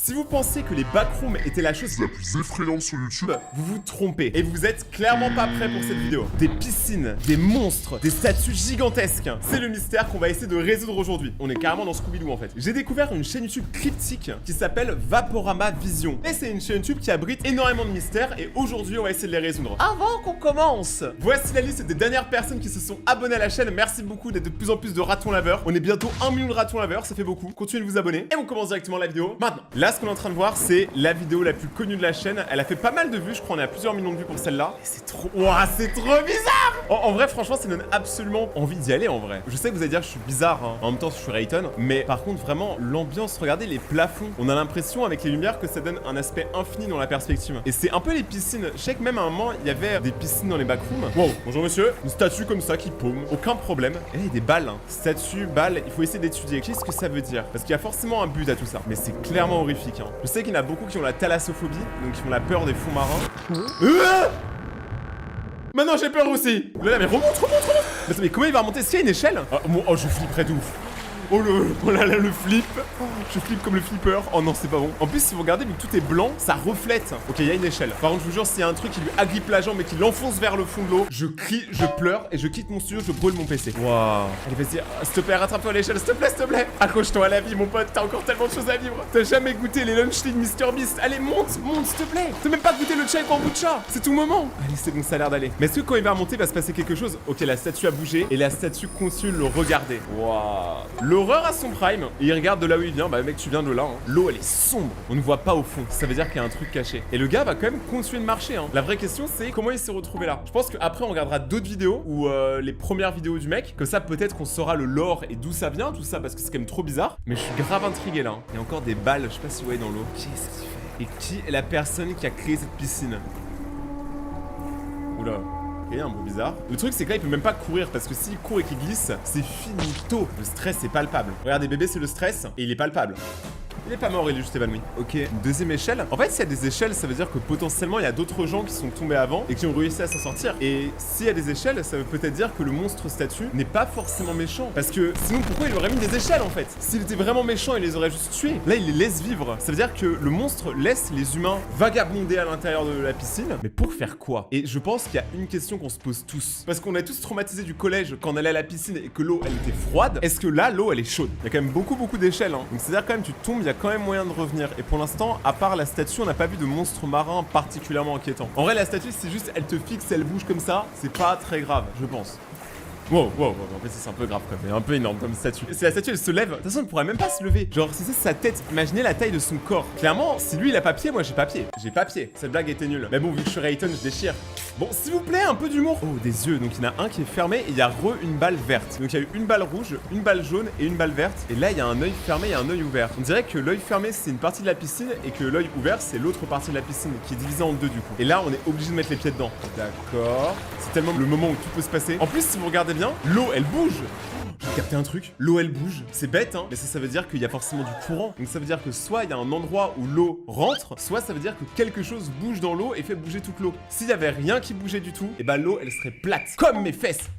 Si vous pensez que les backrooms étaient la chose La plus effrayante sur YouTube. vous vous trompez. Et vous êtes clairement pas prêts pour cette vidéo. Des piscines, des monstres, des statues gigantesques. C'est le mystère qu'on va essayer de résoudre aujourd'hui. On est carrément dans Scooby-Doo en fait. J'ai découvert une chaîne YouTube cryptique qui s'appelle Vaporama Vision. Et c'est une chaîne YouTube qui abrite énormément de mystères et aujourd'hui on va essayer de les résoudre. Avant qu'on commence, voici la liste des dernières personnes qui se sont abonnées à la chaîne. Merci beaucoup d'être de plus en plus de ratons laveurs. On est bientôt 1 million de ratons laveurs, ça fait beaucoup. Continuez de vous abonner et on commence directement la vidéo maintenant. Là ce qu'on est en train de voir c'est la vidéo la plus connue de la chaîne. Elle a fait pas mal de vues, je crois on est à plusieurs millions de vues pour celle-là. Et c'est trop... Ouah, c'est trop bizarre. En vrai franchement ça donne absolument envie d'y aller en vrai. Je sais que vous allez dire que je suis bizarre hein. En même temps je suis Rayton. Mais par contre vraiment l'ambiance, regardez les plafonds. On a l'impression avec les lumières que ça donne un aspect infini dans la perspective. Et c'est un peu les piscines. Je sais que même à un moment il y avait des piscines dans les backrooms. Wow, bonjour monsieur. Une statue comme ça qui paume, aucun problème. Et des balles hein. Statue, balle, il faut essayer d'étudier. Qu'est-ce que ça veut dire? Parce qu'il y a forcément un but à tout ça. Mais c'est clairement horrifique hein. Je sais qu'il y en a beaucoup qui ont la thalassophobie, donc qui ont la peur des fonds marins. Maintenant j'ai peur aussi. Là mais remonte. Mais comment il va remonter? Est-ce qu'il y a une échelle? Oh je flipperais de ouf. Oh là le flip. Je flippe comme le flipper. Oh non c'est pas bon. En plus si vous regardez vu que tout est blanc, ça reflète. Ok il y a une échelle. Par contre je vous jure s'il y a un truc qui lui agrippe la jambe et qui l'enfonce vers le fond de l'eau, je crie, je pleure et je quitte mon studio, je brûle mon PC. Waouh. Allez vas-y, s'il te plaît rattrape-toi à l'échelle, s'il te plaît. Accroche-toi à la vie mon pote, t'as encore tellement de choses à vivre. T'as jamais goûté les lunchling MrBeast. Allez monte s'il te plaît. T'as même pas goûté le chai kombucha. C'est tout moment. Allez c'est bon ça a l'air d'aller. Mais est-ce que quand il va remonter va se passer quelque chose? Ok la statue a bougé et la statue continue de le regarder. Waouh. L'horreur à son prime. Et il regarde de là où il vient. Bah mec tu viens de là hein. L'eau elle est sombre. On ne voit pas au fond. Ça veut dire qu'il y a un truc caché. Et le gars va quand même continuer de marcher hein. La vraie question c'est comment il s'est retrouvé là. Je pense qu'après on regardera d'autres vidéos ou les premières vidéos du mec. Comme ça peut-être qu'on saura le lore et d'où ça vient tout ça parce que c'est quand même trop bizarre. Mais je suis grave intrigué là hein. Il y a encore des balles. Je sais pas si vous voyez dans l'eau. Qu'est-ce qu'il fait? Et qui est la personne qui a créé cette piscine? Oula. Ok, un bruit bizarre. Le truc c'est que là il peut même pas courir parce que s'il court et qu'il glisse, c'est finito. Le stress est palpable. Regardez bébé c'est le stress et il est palpable. Il est pas mort, il est juste évanoui. Ok, une deuxième échelle. En fait, s'il y a des échelles, ça veut dire que potentiellement, il y a d'autres gens qui sont tombés avant et qui ont réussi à s'en sortir. Et s'il y a des échelles, ça veut peut-être dire que le monstre statue n'est pas forcément méchant. Parce que sinon, pourquoi il aurait mis des échelles en fait? S'il était vraiment méchant, il les aurait juste tués. Là, il les laisse vivre. Ça veut dire que le monstre laisse les humains vagabonder à l'intérieur de la piscine. Mais pour faire quoi? Et je pense qu'il y a une question qu'on se pose tous. Parce qu'on est tous traumatisés du collège quand on allait à la piscine et que l'eau, elle était froide. Est-ce que là, l'eau, elle est chaude? Il y a quand même beaucoup d'échelles. Hein. Donc c'est-à-dire quand même, tu tombes, il y a quand même moyen de revenir. Et pour l'instant, à part la statue, on n'a pas vu de monstre marin particulièrement inquiétant. En vrai, la statue, c'est juste, elle te fixe, elle bouge comme ça. C'est pas très grave, je pense. Wow. En fait, c'est un peu grave quand même. Un peu énorme comme statue. Si la statue, elle se lève, de toute façon, elle pourrait même pas se lever. Genre, si c'est sa tête, imaginez la taille de son corps. Clairement, si lui, il a pas pied, moi, j'ai pas pied. J'ai pas pied. Cette blague était nulle. Mais bon, vu que je suis Rayton, je déchire. Bon, s'il vous plaît, un peu d'humour. Oh, des yeux. Donc, il y en a un qui est fermé et il y a une balle verte. Donc, il y a eu une balle rouge, une balle jaune et une balle verte. Et là, il y a un œil fermé et un œil ouvert. On dirait que l'œil fermé, c'est une partie de la piscine et que l'œil ouvert, c'est l'autre partie de la piscine qui est divisée en deux, du coup. Et là, on est obligé de mettre les pieds dedans. D'accord. C'est tellement le moment où tout peut se passer. En plus, si vous regardez bien, l'eau, elle bouge. J'ai capté un truc, l'eau elle bouge, c'est bête hein, mais ça veut dire qu'il y a forcément du courant. Donc ça veut dire que soit il y a un endroit où l'eau rentre, soit ça veut dire que quelque chose bouge dans l'eau et fait bouger toute l'eau. S'il y avait rien qui bougeait du tout, et bah l'eau elle serait plate, comme mes fesses.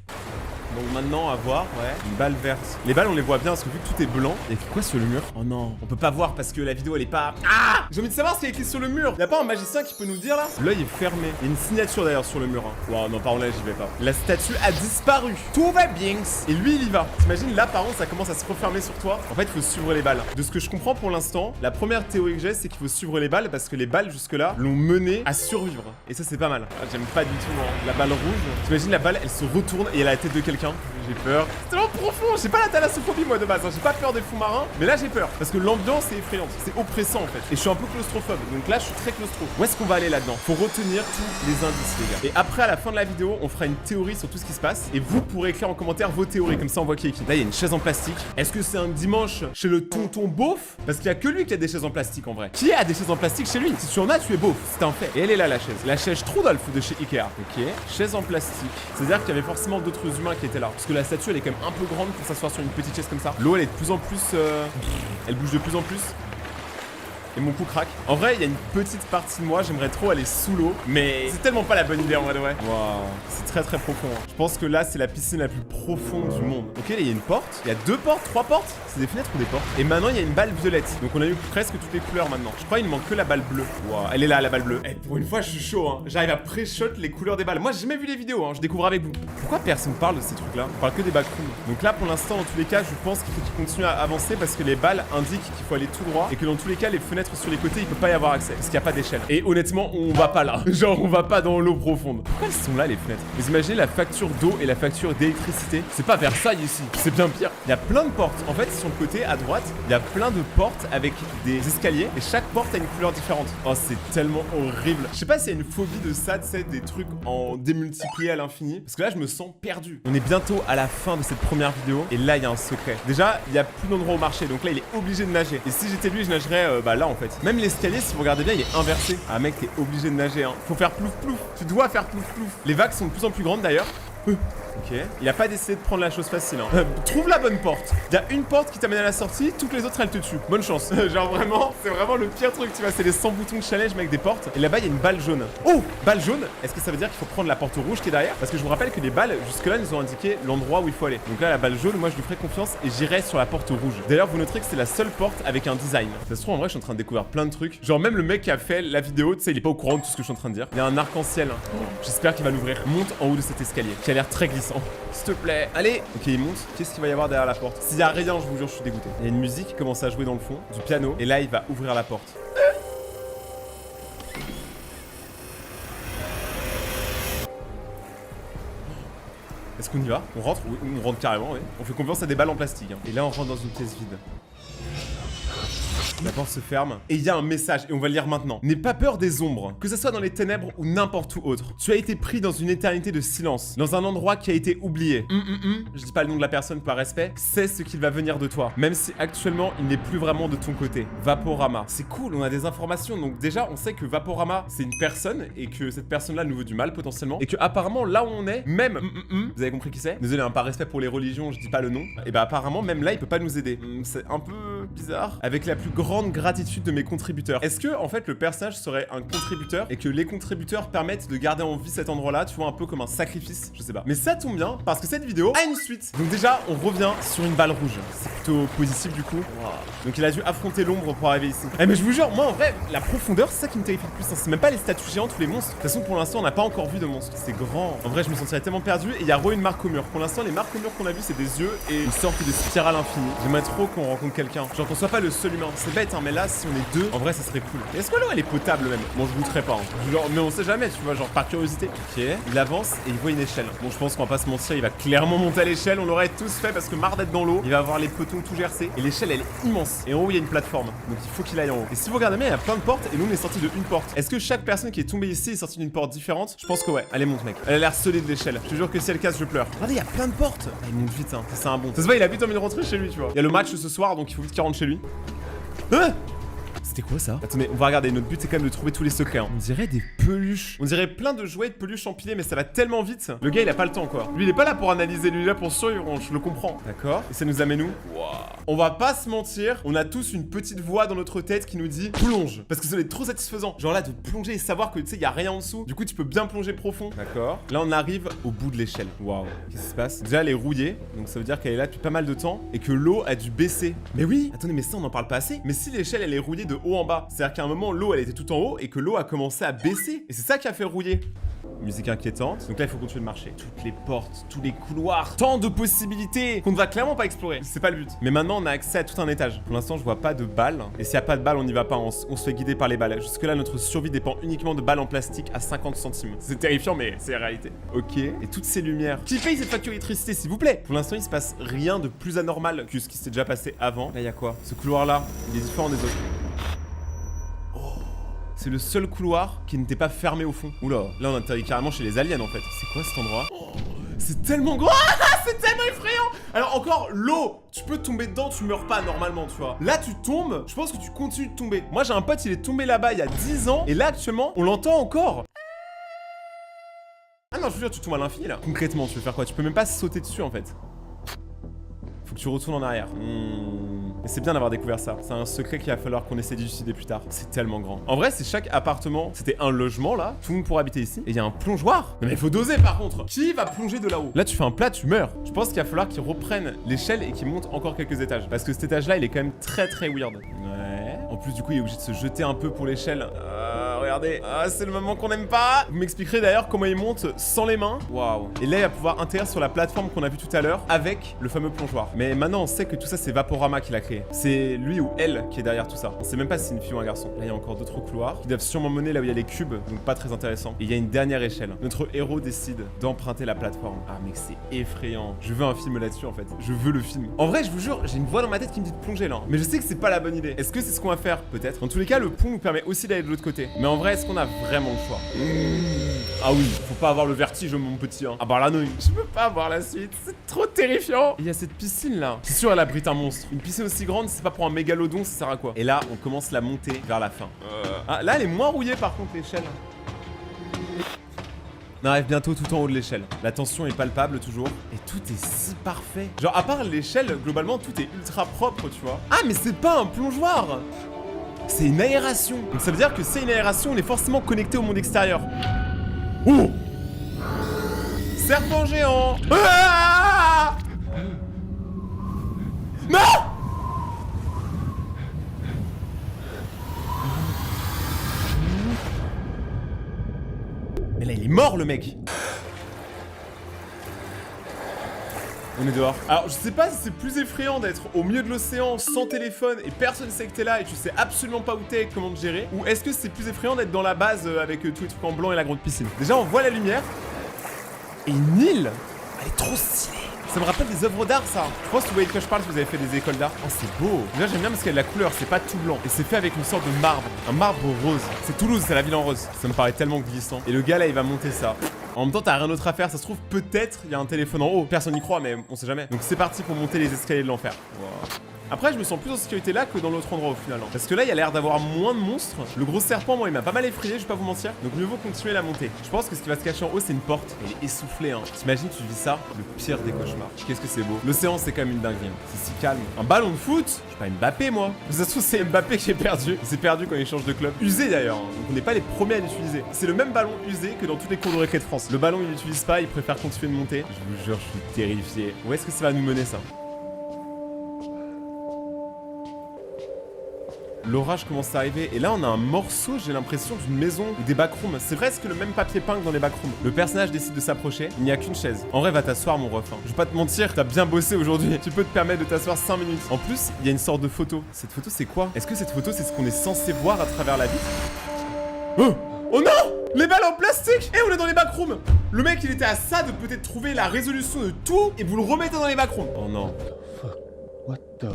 Donc maintenant à voir, ouais, une balle verte. Les balles on les voit bien parce que vu que tout est blanc. Il y a écrit quoi sur le mur? Oh non, on peut pas voir parce que la vidéo elle est pas... Ah! J'ai envie de savoir ce qu'il y a écrit sur le mur. Y'a pas un magicien qui peut nous dire là? L'œil est fermé. Il y a une signature d'ailleurs sur le mur. Hein. Wow, non par contre là j'y vais pas. La statue a disparu. Tout va bien. Et lui il y va. T'imagines là par contre ça commence à se refermer sur toi. En fait il faut suivre les balles. De ce que je comprends pour l'instant, la première théorie que j'ai c'est qu'il faut suivre les balles parce que les balles jusque là l'ont mené à survivre. Et ça c'est pas mal. Ah, j'aime pas du tout hein. La balle rouge. T'imagines la balle elle se retourne et elle a la tête de quelqu'un. J'ai peur. C'est tellement profond. J'ai pas la thalassophobie moi de base. Hein. J'ai pas peur des fonds marins. Mais là j'ai peur. Parce que l'ambiance est effrayante. C'est oppressant en fait. Et je suis un peu claustrophobe. Donc là je suis très claustro. Où est-ce qu'on va aller là-dedans? Faut retenir tous les indices les gars. Et après à la fin de la vidéo on fera une théorie sur tout ce qui se passe. Et vous pourrez écrire en commentaire vos théories. Comme ça on voit qui est qui. Là il y a une chaise en plastique. Est-ce que c'est un dimanche chez le tonton beauf? Parce qu'il y a que lui qui a des chaises en plastique en vrai. Qui a des chaises en plastique chez lui? Si tu en as tu es beauf. C'est un fait. Et elle est là la chaise. La chaise Trudolf de chez Ikea. Ok. Chaise en plastique. C'est-à-dire qu'il y avait forcément d'autres humains qui étaient là. Parce que la statue elle est quand même un peu grande pour s'asseoir sur une petite chaise comme ça. L'eau elle est de plus en plus elle bouge de plus en plus. Et mon coup craque. En vrai, il y a une petite partie de moi, j'aimerais trop aller sous l'eau, mais c'est tellement pas la bonne idée en vrai de vrai. Waouh, c'est très très profond. Hein. Je pense que là, c'est la piscine la plus profonde du monde. Ok, là, il y a une porte. Il y a 2 portes, 3 portes. C'est des fenêtres ou des portes? Et maintenant, il y a une balle violette. Donc on a eu presque toutes les couleurs maintenant. Je crois qu'il ne manque que la balle bleue. Waouh, elle est là, la balle bleue. Et pour une fois, je suis chaud. Hein. J'arrive à pré-shot les couleurs des balles. Moi, j'ai jamais vu les vidéos. Hein. Je découvre avec vous. Pourquoi personne parle de ces trucs-là? On parle que des backrooms. Donc là, pour l'instant, dans tous les cas, je pense qu'il faut qu'il continue à avancer parce que les balles indiquent qu'il faut aller tout droit et que dans tous les cas, les fenêtres sur les côtés, il peut pas y avoir accès parce qu'il n'y a pas d'échelle. Et honnêtement, on va pas là. Genre, on va pas dans l'eau profonde. Pourquoi elles sont là, les fenêtres? Vous imaginez la facture d'eau et la facture d'électricité? C'est pas Versailles ici. C'est bien pire. Il y a plein de portes. En fait, sur le côté à droite, il y a plein de portes avec des escaliers et chaque porte a une couleur différente. Oh, c'est tellement horrible. Je sais pas s'il y a une phobie de ça, tu sais, des trucs en démultiplié à l'infini. Parce que là, je me sens perdu. On est bientôt à la fin de cette première vidéo et là, il y a un secret. Déjà, il y a plus d'endroit où marcher. Donc là, il est obligé de nager. Et si j'étais lui, je nagerais là en fait. Même l'escalier, si vous regardez bien, il est inversé. Ah mec, t'es obligé de nager. Hein. Faut faire plouf plouf. Tu dois faire plouf plouf. Les vagues sont de plus en plus grandes d'ailleurs. Ok, il a pas décidé de prendre la chose facile hein. Trouve la bonne porte. Il y a une porte qui t'amène à la sortie, toutes les autres elles te tuent. Bonne chance. Genre vraiment, c'est vraiment le pire truc, tu vois, c'est les 100 boutons de challenge mec des portes. Et là-bas il y a une balle jaune. Oh, balle jaune. Est-ce que ça veut dire qu'il faut prendre la porte rouge qui est derrière? Parce que je vous rappelle que les balles jusque là nous ont indiqué l'endroit où il faut aller. Donc là la balle jaune, moi je lui ferai confiance et j'irai sur la porte rouge. D'ailleurs vous noterez que c'est la seule porte avec un design. Ça se trouve en vrai je suis en train de découvrir plein de trucs. Genre même le mec qui a fait la vidéo, tu sais, il est pas au courant de tout ce que je suis en train de dire. Il y a un arc-en-ciel. J'espère qu'il va l'ouvrir. Monte en haut de cet escalier qui a l'air très glissant. S'il te plaît. Allez. Ok, il monte. Qu'est-ce qu'il va y avoir derrière la porte? S'il y a rien, je vous jure, je suis dégoûté. Il y a une musique qui commence à jouer dans le fond, du piano. Et là, il va ouvrir la porte. Est-ce qu'on y va? On rentre? Oui, on rentre carrément, oui. On fait confiance à des balles en plastique. Hein. Et là, on rentre dans une pièce vide. La porte se ferme et il y a un message et on va le lire maintenant. N'aie pas peur des ombres, que ce soit dans les ténèbres ou n'importe où autre. Tu as été pris dans une éternité de silence, dans un endroit qui a été oublié. Je dis pas le nom de la personne par respect, c'est ce qu'il va venir de toi, même si actuellement il n'est plus vraiment de ton côté. Vaporama. C'est cool, on a des informations, donc déjà on sait que Vaporama c'est une personne et que cette personne-là nous veut du mal potentiellement et que apparemment là où on est, même vous avez compris qui c'est? Désolé, hein, par respect pour les religions, je dis pas le nom. Et bah apparemment même là il peut pas nous aider. C'est un peu bizarre. Avec la plus grande gratitude de mes contributeurs. Est-ce que en fait le personnage serait un contributeur et que les contributeurs permettent de garder en vie cet endroit là, tu vois, un peu comme un sacrifice, je sais pas. Mais ça tombe bien parce que cette vidéo a une suite. Donc déjà on revient sur une balle rouge. C'est plutôt positif du coup. Wow. Donc il a dû affronter l'ombre pour arriver ici. Eh mais je vous jure, moi en vrai la profondeur c'est ça qui me terrifie le plus. Hein. C'est même pas les statues géantes ou les monstres. De toute façon pour l'instant on n'a pas encore vu de monstres. C'est grand. En vrai je me sentirais tellement perdu et il y a une marque au mur. Pour l'instant les marques au mur qu'on a vu c'est des yeux et une sorte de spirale infinie. J'aimerais trop qu'on rencontre quelqu'un. Genre qu'on soit pas le seul humain. C'est bête hein, mais là si on est deux, en vrai ça serait cool. Est-ce que l'eau elle est potable même? Bon je goûterai pas hein. Genre, mais on sait jamais tu vois, genre par curiosité. Ok, il avance et il voit une échelle. Bon je pense qu'on va pas se mentir, il va clairement monter à l'échelle. On l'aurait tous fait parce que marre d'être dans l'eau. Il va avoir les petons tout gercés. Et l'échelle elle est immense. Et en haut il y a une plateforme. Donc il faut qu'il aille en haut. Et si vous regardez bien il y a plein de portes et nous on est sorti de une porte. Est-ce que chaque personne qui est tombée ici est sortie d'une porte différente? Je pense que ouais. Allez monte mec. Elle a l'air solide l'échelle. Je te jure que si elle casse je pleure. Regardez il y a plein de portes. Ah, il monte vite hein. C'est un bon. Ça se voit il a vite envie de rentrer chez lui tu vois. Il y a le match ce soir donc il faut vite qu'il rentre chez lui. C'était quoi ça? Attendez, on va regarder, notre but c'est quand même de trouver tous les secrets hein. On dirait des peluches. On dirait plein de jouets de peluches empilés mais ça va tellement vite. Le gars il a pas le temps quoi. Lui il est pas là pour analyser, lui il est là pour survivre, je le comprends. D'accord. Et ça nous amène où? Wow. On va pas se mentir, on a tous une petite voix dans notre tête qui nous dit plonge. Parce que ça va être trop satisfaisant. Genre là de plonger et savoir que tu sais y a rien en dessous. Du coup tu peux bien plonger profond. D'accord. Là on arrive au bout de l'échelle. Waouh. Qu'est-ce qui se passe? Déjà elle est rouillée. Donc ça veut dire qu'elle est là depuis pas mal de temps. Et que l'eau a dû baisser. Mais oui. Attendez mais ça on en parle pas assez. Mais si l'échelle elle est rouillée de haut en bas, c'est-à-dire qu'à un moment l'eau elle était tout en haut et que l'eau a commencé à baisser. Et c'est ça qui a fait rouiller. Musique inquiétante. Donc là, il faut continuer de marcher. Toutes les portes, tous les couloirs. Tant de possibilités qu'on ne va clairement pas explorer. C'est pas le but. Mais maintenant, on a accès à tout un étage. Pour l'instant, je vois pas de balles. Et s'il y a pas de balles, on n'y va pas. On se fait guider par les balles. Jusque-là, notre survie dépend uniquement de balles en plastique à 50 centimes. C'est terrifiant, mais c'est la réalité. Ok. Et toutes ces lumières. Qui paye cette facture d'électricité, s'il vous plaît? Pour l'instant, il se passe rien de plus anormal que ce qui s'est déjà passé avant. Là, il y a quoi? Ce couloir-là, il est différent des autres. C'est le seul couloir qui n'était pas fermé au fond. Oula, là on atterrit carrément chez les aliens en fait. C'est quoi cet endroit? C'est tellement grand. C'est tellement effrayant. Alors encore, l'eau, tu peux tomber dedans, tu meurs pas normalement, tu vois. Là tu tombes, je pense que tu continues de tomber. Moi j'ai un pote, il est tombé là-bas il y a 10 ans. Et là actuellement, on l'entend encore. Ah non, je veux dire, tu tombes à l'infini là. Concrètement, tu veux faire quoi? Tu peux même pas sauter dessus en fait. Faut que tu retournes en arrière. Et c'est bien d'avoir découvert ça. C'est un secret qu'il va falloir qu'on essaie d'élucider plus tard. C'est tellement grand. En vrai, c'est chaque appartement, c'était un logement là. Tout le monde pourrait habiter ici. Et il y a un plongeoir. Non mais il faut doser par contre. Qui va plonger de là-haut? Là, tu fais un plat, tu meurs. Je pense qu'il va falloir qu'ils reprennent l'échelle et qu'ils montent encore quelques étages. Parce que cet étage-là, il est quand même très weird. Ouais. En plus, du coup, il est obligé de se jeter un peu pour l'échelle. Regardez. Ah, c'est le moment qu'on aime pas. Vous m'expliquerez d'ailleurs comment il monte sans les mains. Waouh. Et là, il va pouvoir atterrir sur la plateforme qu'on a vue tout à l'heure avec le fameux plongeoir. Mais maintenant, on sait que tout ça, c'est Vaporama qui l'a créé. C'est lui ou elle qui est derrière tout ça. On sait même pas si c'est une fille ou un garçon. Là, il y a encore d'autres couloirs qui doivent sûrement mener là où il y a les cubes, donc pas très intéressant. Et il y a une dernière échelle. Notre héros décide d'emprunter la plateforme. Ah, mec, c'est effrayant. Je veux un film là-dessus, en fait. Je veux le film. En vrai, je vous jure, j'ai une voix dans ma tête qui me dit de plonger là. Mais je sais que c'est pas la bonne idée. Est-ce que c'est ce qu'on va faire? Peut-être. Dans tous les cas, le pont nous permet aussi d'aller de l'autre côté. Mais en vrai, est-ce qu'on a vraiment le choix? Ah oui, faut pas avoir le vertige, mon petit. Hein. Ah bah là, non, je peux pas voir la suite. C'est trop terrifiant. Il y a cette piscine là. C'est sûr, elle abrite un monstre. Une piscine aussi grande, c'est pas pour un mégalodon, ça sert à quoi? Et là, on commence la montée vers la fin. Ah, là, elle est moins rouillée par contre, l'échelle. On arrive bientôt tout en haut de l'échelle. La tension est palpable toujours. Et tout est si parfait. Genre, à part l'échelle, globalement, tout est ultra propre, tu vois. Ah, mais c'est pas un plongeoir! C'est une aération. Donc ça veut dire que c'est une aération, on est forcément connecté au monde extérieur. Oh! Serpent géant! Ah! Non! Mais là, il est mort, le mec! On est dehors. Alors, je sais pas si c'est plus effrayant d'être au milieu de l'océan sans téléphone et personne sait que t'es là et tu sais absolument pas où t'es et comment te gérer. Ou est-ce que c'est plus effrayant d'être dans la base avec tous les trucs en blanc et la grande piscine? Déjà, on voit la lumière. Et une île! Elle est trop stylée! Ça me rappelle des œuvres d'art, ça. Je pense que vous voyez de quoi je parle si vous avez fait des écoles d'art. Oh, c'est beau. Déjà, j'aime bien parce qu'il y a de la couleur, c'est pas tout blanc. Et c'est fait avec une sorte de marbre. Un marbre rose. C'est Toulouse, c'est la ville en rose. Ça me paraît tellement glissant. Et le gars, là, il va monter ça. En même temps, t'as rien d'autre à faire. Ça se trouve, peut-être, il y a un téléphone en haut. Personne n'y croit, mais on sait jamais. Donc, c'est parti pour monter les escaliers de l'enfer. Wow. Après, je me sens plus en sécurité là que dans l'autre endroit au final. Parce que là, il y a l'air d'avoir moins de monstres. Le gros serpent, moi, il m'a pas mal effrayé, je vais pas vous mentir. Donc, mieux vaut continuer la montée. Je pense que ce qui va se cacher en haut, c'est une porte. Elle est essoufflée, hein. T'imagines, tu vis ça, le pire des cauchemars. Qu'est-ce que c'est beau. L'océan, c'est quand même une dinguerie. Hein. C'est si calme. Un ballon de foot? Je suis pas Mbappé, moi. Ça se trouve, c'est Mbappé qui est perdu. Il s'est perdu quand il change de club. Usé d'ailleurs. Hein. Donc, on n'est pas les premiers à l'utiliser. C'est le même ballon usé que dans toutes les cours de récré de France. Le ballon, il l'utilise pas, il préfère continuer de monter. Je vous jure, je suis terrifié. Où est-ce que ça va nous mener, ça? L'orage commence à arriver et là on a un morceau, j'ai l'impression, d'une maison ou des backrooms. C'est presque le même papier peint que dans les backrooms. Le personnage décide de s'approcher, il n'y a qu'une chaise. En vrai, va t'asseoir mon ref. Hein. Je vais pas te mentir, t'as bien bossé aujourd'hui. Tu peux te permettre de t'asseoir 5 minutes. En plus, il y a une sorte de photo. Cette photo, c'est quoi? Est-ce que cette photo, c'est ce qu'on est censé voir à travers la vitre? Oh non! Les balles en plastique! Et on est dans les backrooms! Le mec, il était à ça de peut-être trouver la résolution de tout et vous le remettez dans les backrooms. Oh non. What the...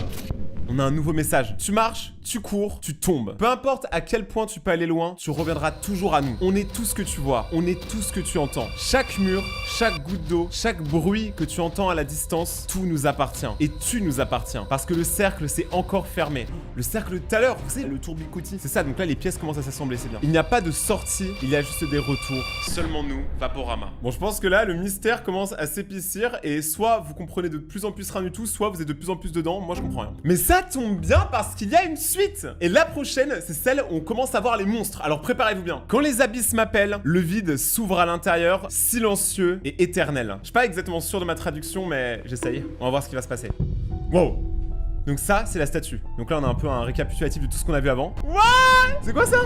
On a un nouveau message. Tu marches, tu cours, tu tombes. Peu importe à quel point tu peux aller loin, tu reviendras toujours à nous. On est tout ce que tu vois, on est tout ce que tu entends. Chaque mur, chaque goutte d'eau, chaque bruit que tu entends à la distance, tout nous appartient. Et tu nous appartiens. Parce que le cercle s'est encore fermé. Le cercle de tout à l'heure, vous savez, le tourbillon-cotis. C'est ça, donc là les pièces commencent à s'assembler, c'est bien. Il n'y a pas de sortie, il y a juste des retours. Seulement nous, Vaporama. Bon, je pense que là, le mystère commence à s'épaissir et soit vous comprenez de plus en plus rien du tout, soit vous êtes de plus en plus dedans. Moi, je comprends rien. Mais ça tombe bien parce qu'il y a une suite. Et la prochaine, c'est celle où on commence à voir les monstres. Alors préparez-vous bien. Quand les abysses m'appellent, le vide s'ouvre à l'intérieur, silencieux et éternel. Je suis pas exactement sûr de ma traduction, mais j'essaye. On va voir ce qui va se passer. Wow. Donc ça, c'est la statue. Donc là, on a un peu un récapitulatif de tout ce qu'on a vu avant. What? C'est quoi ça?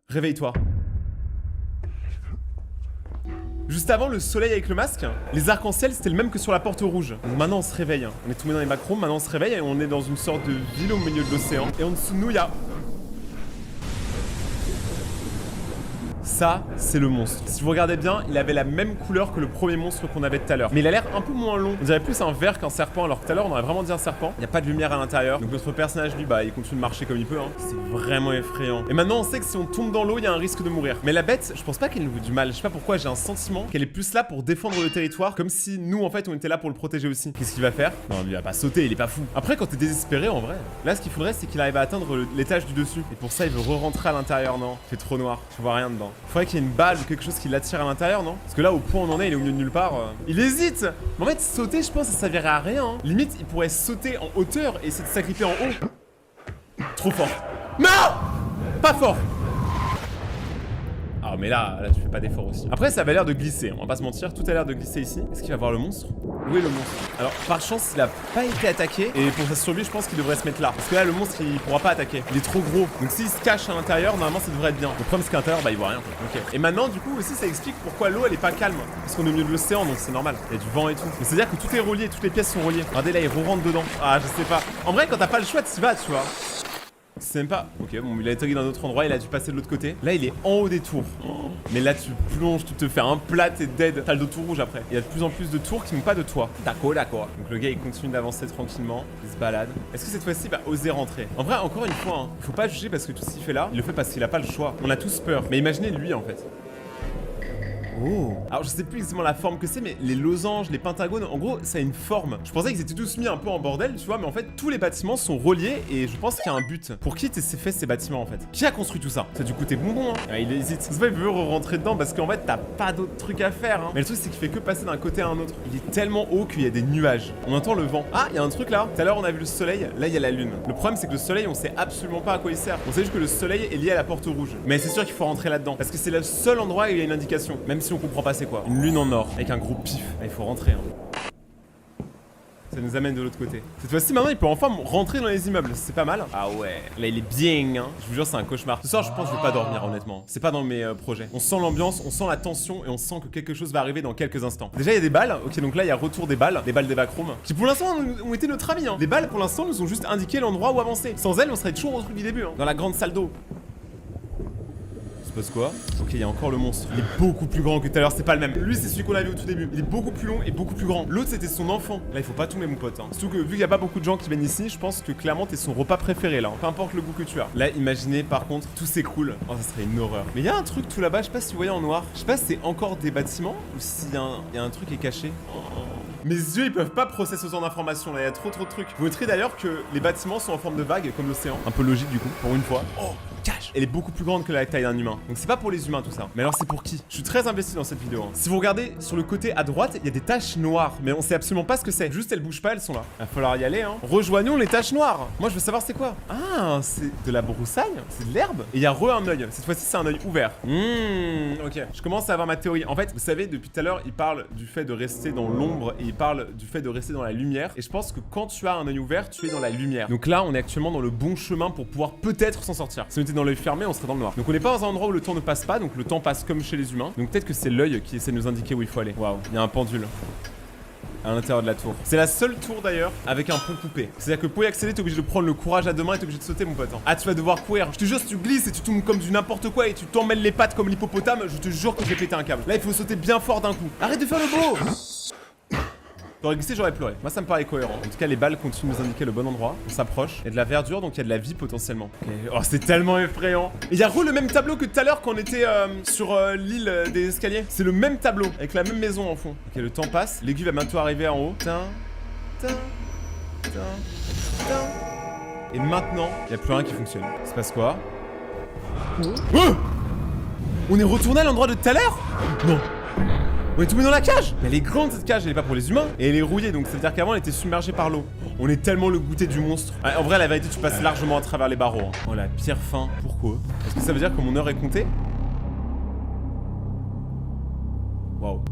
Réveille-toi. Juste avant, le soleil avec le masque, les arcs-en-ciel, c'était le même que sur la porte rouge. Donc maintenant, on se réveille. On est tombé dans les backrooms, maintenant on se réveille et on est dans une sorte de ville au milieu de l'océan. Et en dessous de nous, il y a... Ça, c'est le monstre. Si vous regardez bien, il avait la même couleur que le premier monstre qu'on avait tout à l'heure. Mais il a l'air un peu moins long. On dirait plus un ver qu'un serpent, alors que tout à l'heure, on aurait vraiment dit un serpent. Il n'y a pas de lumière à l'intérieur. Donc notre personnage, lui, bah, il continue de marcher comme il peut. Hein. C'est vraiment effrayant. Et maintenant, on sait que si on tombe dans l'eau, il y a un risque de mourir. Mais la bête, je pense pas qu'elle nous veut du mal. Je sais pas pourquoi, j'ai un sentiment qu'elle est plus là pour défendre le territoire, comme si nous, en fait, on était là pour le protéger aussi. Qu'est-ce qu'il va faire? Non, lui, il va pas sauter, il est pas fou. Après, quand t'es désespéré, en vrai, là, ce qu'il faudrait, c'est qu'il arrive à atteindre l'étage du dessus. Et pour ça, il veut re-rentrer à l'intérieur. Non, il fait trop noir. Tu vois rien dedans. Faudrait qu'il y ait une balle ou quelque chose qui l'attire à l'intérieur, non? Parce que là, au point où on en est, il est au milieu de nulle part. Il hésite. Mais en fait, sauter, je pense, ça servirait à rien. Hein. Limite, il pourrait sauter en hauteur et essayer de s'agripper en haut. Trop fort. Non! Pas fort. Ah mais là tu fais pas d'effort aussi. Après ça avait l'air de glisser, on va pas se mentir, tout a l'air de glisser ici. Est-ce qu'il va voir le monstre? Où est le monstre? Alors par chance il a pas été attaqué et pour sa survie je pense qu'il devrait se mettre là. Parce que là le monstre il pourra pas attaquer, il est trop gros. Donc s'il se cache à l'intérieur normalement ça devrait être bien. Le problème c'est qu'à l'intérieur bah il voit rien. Ok. Et maintenant du coup aussi ça explique pourquoi l'eau elle est pas calme. Parce qu'on est au milieu de l'océan donc c'est normal, il y a du vent et tout. Mais c'est à dire que tout est relié, toutes les pièces sont reliées. Regardez là il rentre dedans. Ah je sais pas. En vrai quand t'as pas le choix t'y vas tu vois. C'est même pas... Ok, bon, il a été dans un autre endroit, il a dû passer de l'autre côté. Là, il est en haut des tours. Oh. Mais là, tu plonges, tu te fais un plat, t'es dead. T'as le dos tout rouge après. Il y a de plus en plus de tours qui n'ont pas de toit. D'accord. Donc le gars, il continue d'avancer tranquillement. Il se balade. Est-ce que cette fois-ci, il va oser rentrer? En vrai, encore une fois, hein, faut pas juger parce que tout ce qu'il fait là, il le fait parce qu'il a pas le choix. On a tous peur. Mais imaginez lui, en fait. Oh. Alors je sais plus exactement la forme que c'est mais les losanges, les pentagones, en gros ça a une forme. Je pensais qu'ils étaient tous mis un peu en bordel tu vois mais en fait tous les bâtiments sont reliés et je pense qu'il y a un but. Pour qui s'est fait ces bâtiments en fait? Qui a construit tout ça? Ça a dû coûter bonbon hein. Ah, il hésite. C'est pas il veut rentrer dedans parce qu'en fait t'as pas d'autres trucs à faire hein. Mais le truc c'est qu'il fait que passer d'un côté à un autre. Il est tellement haut qu'il y a des nuages. On entend le vent. Ah il y a un truc là. Tout à l'heure on a vu le soleil, là il y a la lune. Le problème c'est que le soleil on sait absolument pas à quoi il sert. On sait juste que le soleil est lié à la porte rouge. Mais c'est sûr qu'il faut rentrer là-dedans. Parce que c'est le seul endroit où il y a une indication. Même si on comprend pas c'est quoi. Une lune en or, avec un gros pif. Ah, il faut rentrer. Hein. Ça nous amène de l'autre côté. Cette fois-ci, maintenant, il peut enfin rentrer dans les immeubles. C'est pas mal. Ah ouais. Là, il est bien. Hein. Je vous jure, c'est un cauchemar. Ce soir, je pense que je vais pas dormir, honnêtement. C'est pas dans mes projets. On sent l'ambiance, on sent la tension et on sent que quelque chose va arriver dans quelques instants. Déjà, il y a des balles. Ok, donc là, il y a retour des balles des backrooms, qui pour l'instant ont été notre ami. Hein. Les balles, pour l'instant, nous ont juste indiqué l'endroit où avancer. Sans elles, on serait toujours au truc du début. Hein. Dans la grande salle d'eau. Quoi? Ok, il y a encore le monstre. Il est beaucoup plus grand que tout à l'heure, c'est pas le même. Lui, c'est celui qu'on a vu au tout début. Il est beaucoup plus long et beaucoup plus grand. L'autre, c'était son enfant. Là, il faut pas tomber, mon pote. Hein. Surtout que vu qu'il y a pas beaucoup de gens qui viennent ici, je pense que clairement, t'es son repas préféré là. Peu importe le goût que tu as. Là, imaginez par contre, tout s'écroule. Oh, ça serait une horreur. Mais il y a un truc tout là-bas, je sais pas si vous voyez en noir. Je sais pas si c'est encore des bâtiments ou s'il y a un truc qui est caché. Oh. Mes yeux ils peuvent pas processer autant d'informations là, il y a trop de trucs. Vous noterez d'ailleurs que les bâtiments sont en forme de vague comme l'océan. Un peu logique du coup, pour une fois. Oh, cache. Elle est beaucoup plus grande que la taille d'un humain. Donc c'est pas pour les humains tout ça. Mais alors c'est pour qui? Je suis très investi dans cette vidéo. Hein. Si vous regardez sur le côté à droite, il y a des taches noires. Mais on sait absolument pas ce que c'est. Juste elles bougent pas, elles sont là. Il va falloir y aller hein. Rejoignons les taches noires. Moi je veux savoir c'est quoi. Ah, c'est de la broussaille. C'est de l'herbe. Et il y a un œil. Cette fois-ci c'est un œil ouvert. Ok. Je commence à avoir ma théorie. En fait, vous savez, depuis tout à l'heure, il parle du fait de rester dans l'ombre et il parle du fait de rester dans la lumière. Et je pense que quand tu as un œil ouvert, tu es dans la lumière. Donc là, on est actuellement dans le bon chemin pour pouvoir peut-être s'en sortir. Si on était dans l'œil fermé, on serait dans le noir. Donc on n'est pas dans un endroit où le temps ne passe pas. Donc le temps passe comme chez les humains. Donc peut-être que c'est l'œil qui essaie de nous indiquer où il faut aller. Waouh, il y a un pendule à l'intérieur de la tour. C'est la seule tour d'ailleurs avec un pont coupé. C'est-à-dire que pour y accéder, t'es obligé de prendre le courage à deux mains et t'es obligé de sauter mon pote. Hein. Ah, tu vas devoir courir. Je te jure, si tu glisses et tu tombes comme du n'importe quoi et tu t'emmêles les pattes comme l'hippopotame, je te jure que je vais péter un câble. Là, il faut sauter bien fort d'un coup. Arrête de faire le beau. T'aurais glissé, j'aurais pleuré. Moi, ça me paraît cohérent. En tout cas, les balles continuent de nous indiquer le bon endroit. On s'approche. Il y a de la verdure, donc il y a de la vie potentiellement. Okay. Oh, c'est tellement effrayant. Et il y a le même tableau que tout à l'heure quand on était sur l'île des escaliers. C'est le même tableau, avec la même maison en fond. Ok, le temps passe. L'aiguille va bientôt arriver en haut. Et maintenant, il n'y a plus rien qui fonctionne. Il se passe quoi? Oh, on est retourné à l'endroit de tout à l'heure? Non. On est tombé dans la cage. Mais elle est grande cette cage, elle est pas pour les humains. Et elle est rouillée, donc ça veut dire qu'avant elle était submergée par l'eau. On est tellement le goûter du monstre. En vrai, la vérité, tu passes largement à travers les barreaux. Hein. Oh la pierre fin. Pourquoi? Est-ce que ça veut dire que mon heure est comptée? Waouh.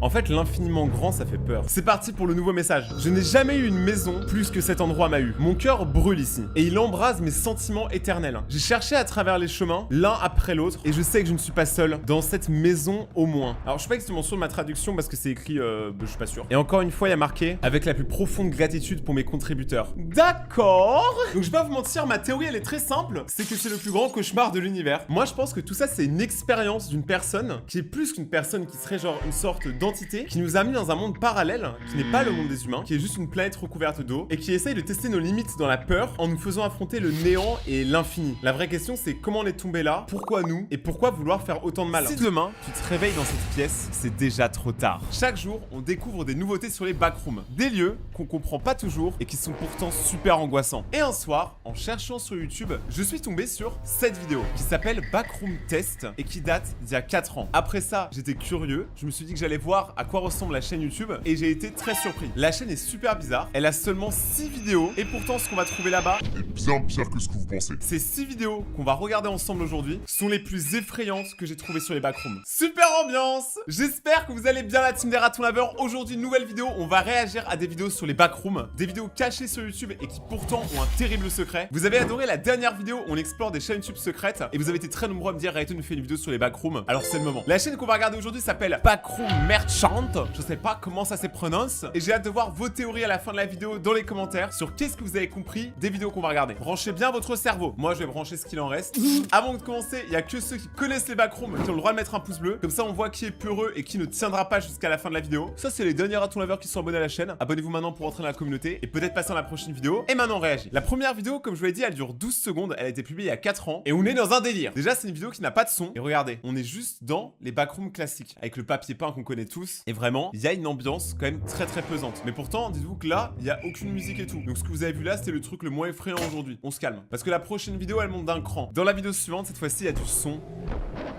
En fait, l'infiniment grand, ça fait peur. C'est parti pour le nouveau message. Je n'ai jamais eu une maison plus que cet endroit m'a eu. Mon cœur brûle ici. Et il embrase mes sentiments éternels. J'ai cherché à travers les chemins, l'un après l'autre, et je sais que je ne suis pas seul dans cette maison au moins. Alors, je suis pas exactement sûr de ma traduction parce que c'est écrit, je suis pas sûr. Et encore une fois, il y a marqué avec la plus profonde gratitude pour mes contributeurs. D'accord. Donc, je vais pas vous mentir, ma théorie, elle est très simple. C'est que c'est le plus grand cauchemar de l'univers. Moi, je pense que tout ça, c'est une expérience d'une personne qui est plus qu'une personne qui serait genre une sorte d'entité qui nous a mis dans un monde parallèle, qui n'est pas le monde des humains, qui est juste une planète recouverte d'eau, et qui essaye de tester nos limites dans la peur en nous faisant affronter le néant et l'infini. La vraie question, c'est comment on est tombé là, pourquoi nous, et pourquoi vouloir faire autant de mal. Si demain, tu te réveilles dans cette pièce, c'est déjà trop tard. Chaque jour, on découvre des nouveautés sur les backrooms, des lieux qu'on comprend pas toujours et qui sont pourtant super angoissants. Et un soir, en cherchant sur YouTube, je suis tombé sur cette vidéo qui s'appelle Backroom Test et qui date d'il y a 4 ans. Après ça, j'étais curieux, je me suis dit que j'allais voir à quoi ressemble la chaîne YouTube et j'ai été très surpris. La chaîne est super bizarre, elle a seulement 6 vidéos et pourtant ce qu'on va trouver là-bas est bien pire que ce que vous pensez. Ces 6 vidéos qu'on va regarder ensemble aujourd'hui sont les plus effrayantes que j'ai trouvées sur les backrooms. Super ambiance! J'espère que vous allez bien la team des ratons laveurs. Aujourd'hui, nouvelle vidéo, on va réagir à des vidéos sur les backrooms, des vidéos cachées sur YouTube et qui pourtant ont un terrible secret. Vous avez adoré la dernière vidéo où on explore des chaînes YouTube secrètes et vous avez été très nombreux à me dire Rayton nous fait une vidéo sur les backrooms. Alors c'est le moment. La chaîne qu'on va regarder aujourd'hui s'appelle Backroom Merchant. Je sais pas comment ça se prononce et j'ai hâte de voir vos théories à la fin de la vidéo dans les commentaires sur qu'est-ce que vous avez compris des vidéos qu'on va regarder. Branchez bien votre cerveau. Moi je vais brancher ce qu'il en reste. Avant de commencer, il y a que ceux qui connaissent les backrooms qui ont le droit de mettre un pouce bleu. Comme ça on voit qui est peureux et qui ne tiendra pas jusqu'à la fin de la vidéo. Ça c'est les derniers ratons laveurs qui sont abonnés à la chaîne. Abonnez-vous maintenant pour entrer dans la communauté et peut-être passer à la prochaine vidéo. Et maintenant on réagit. La première vidéo, comme je vous l'ai dit, elle dure 12 secondes. Elle a été publiée il y a 4 ans et on est dans un délire. Déjà c'est une vidéo qui n'a pas de son. Et regardez, on est juste dans les backrooms classiques avec le papier peint qu'on connaît tous. Et vraiment, il y a une ambiance quand même très très pesante. Mais pourtant, dites-vous que là, il n'y a aucune musique et tout. Donc ce que vous avez vu là, c'était le truc le moins effrayant aujourd'hui. On se calme. Parce que la prochaine vidéo, elle monte d'un cran. Dans la vidéo suivante, cette fois-ci, il y a du son.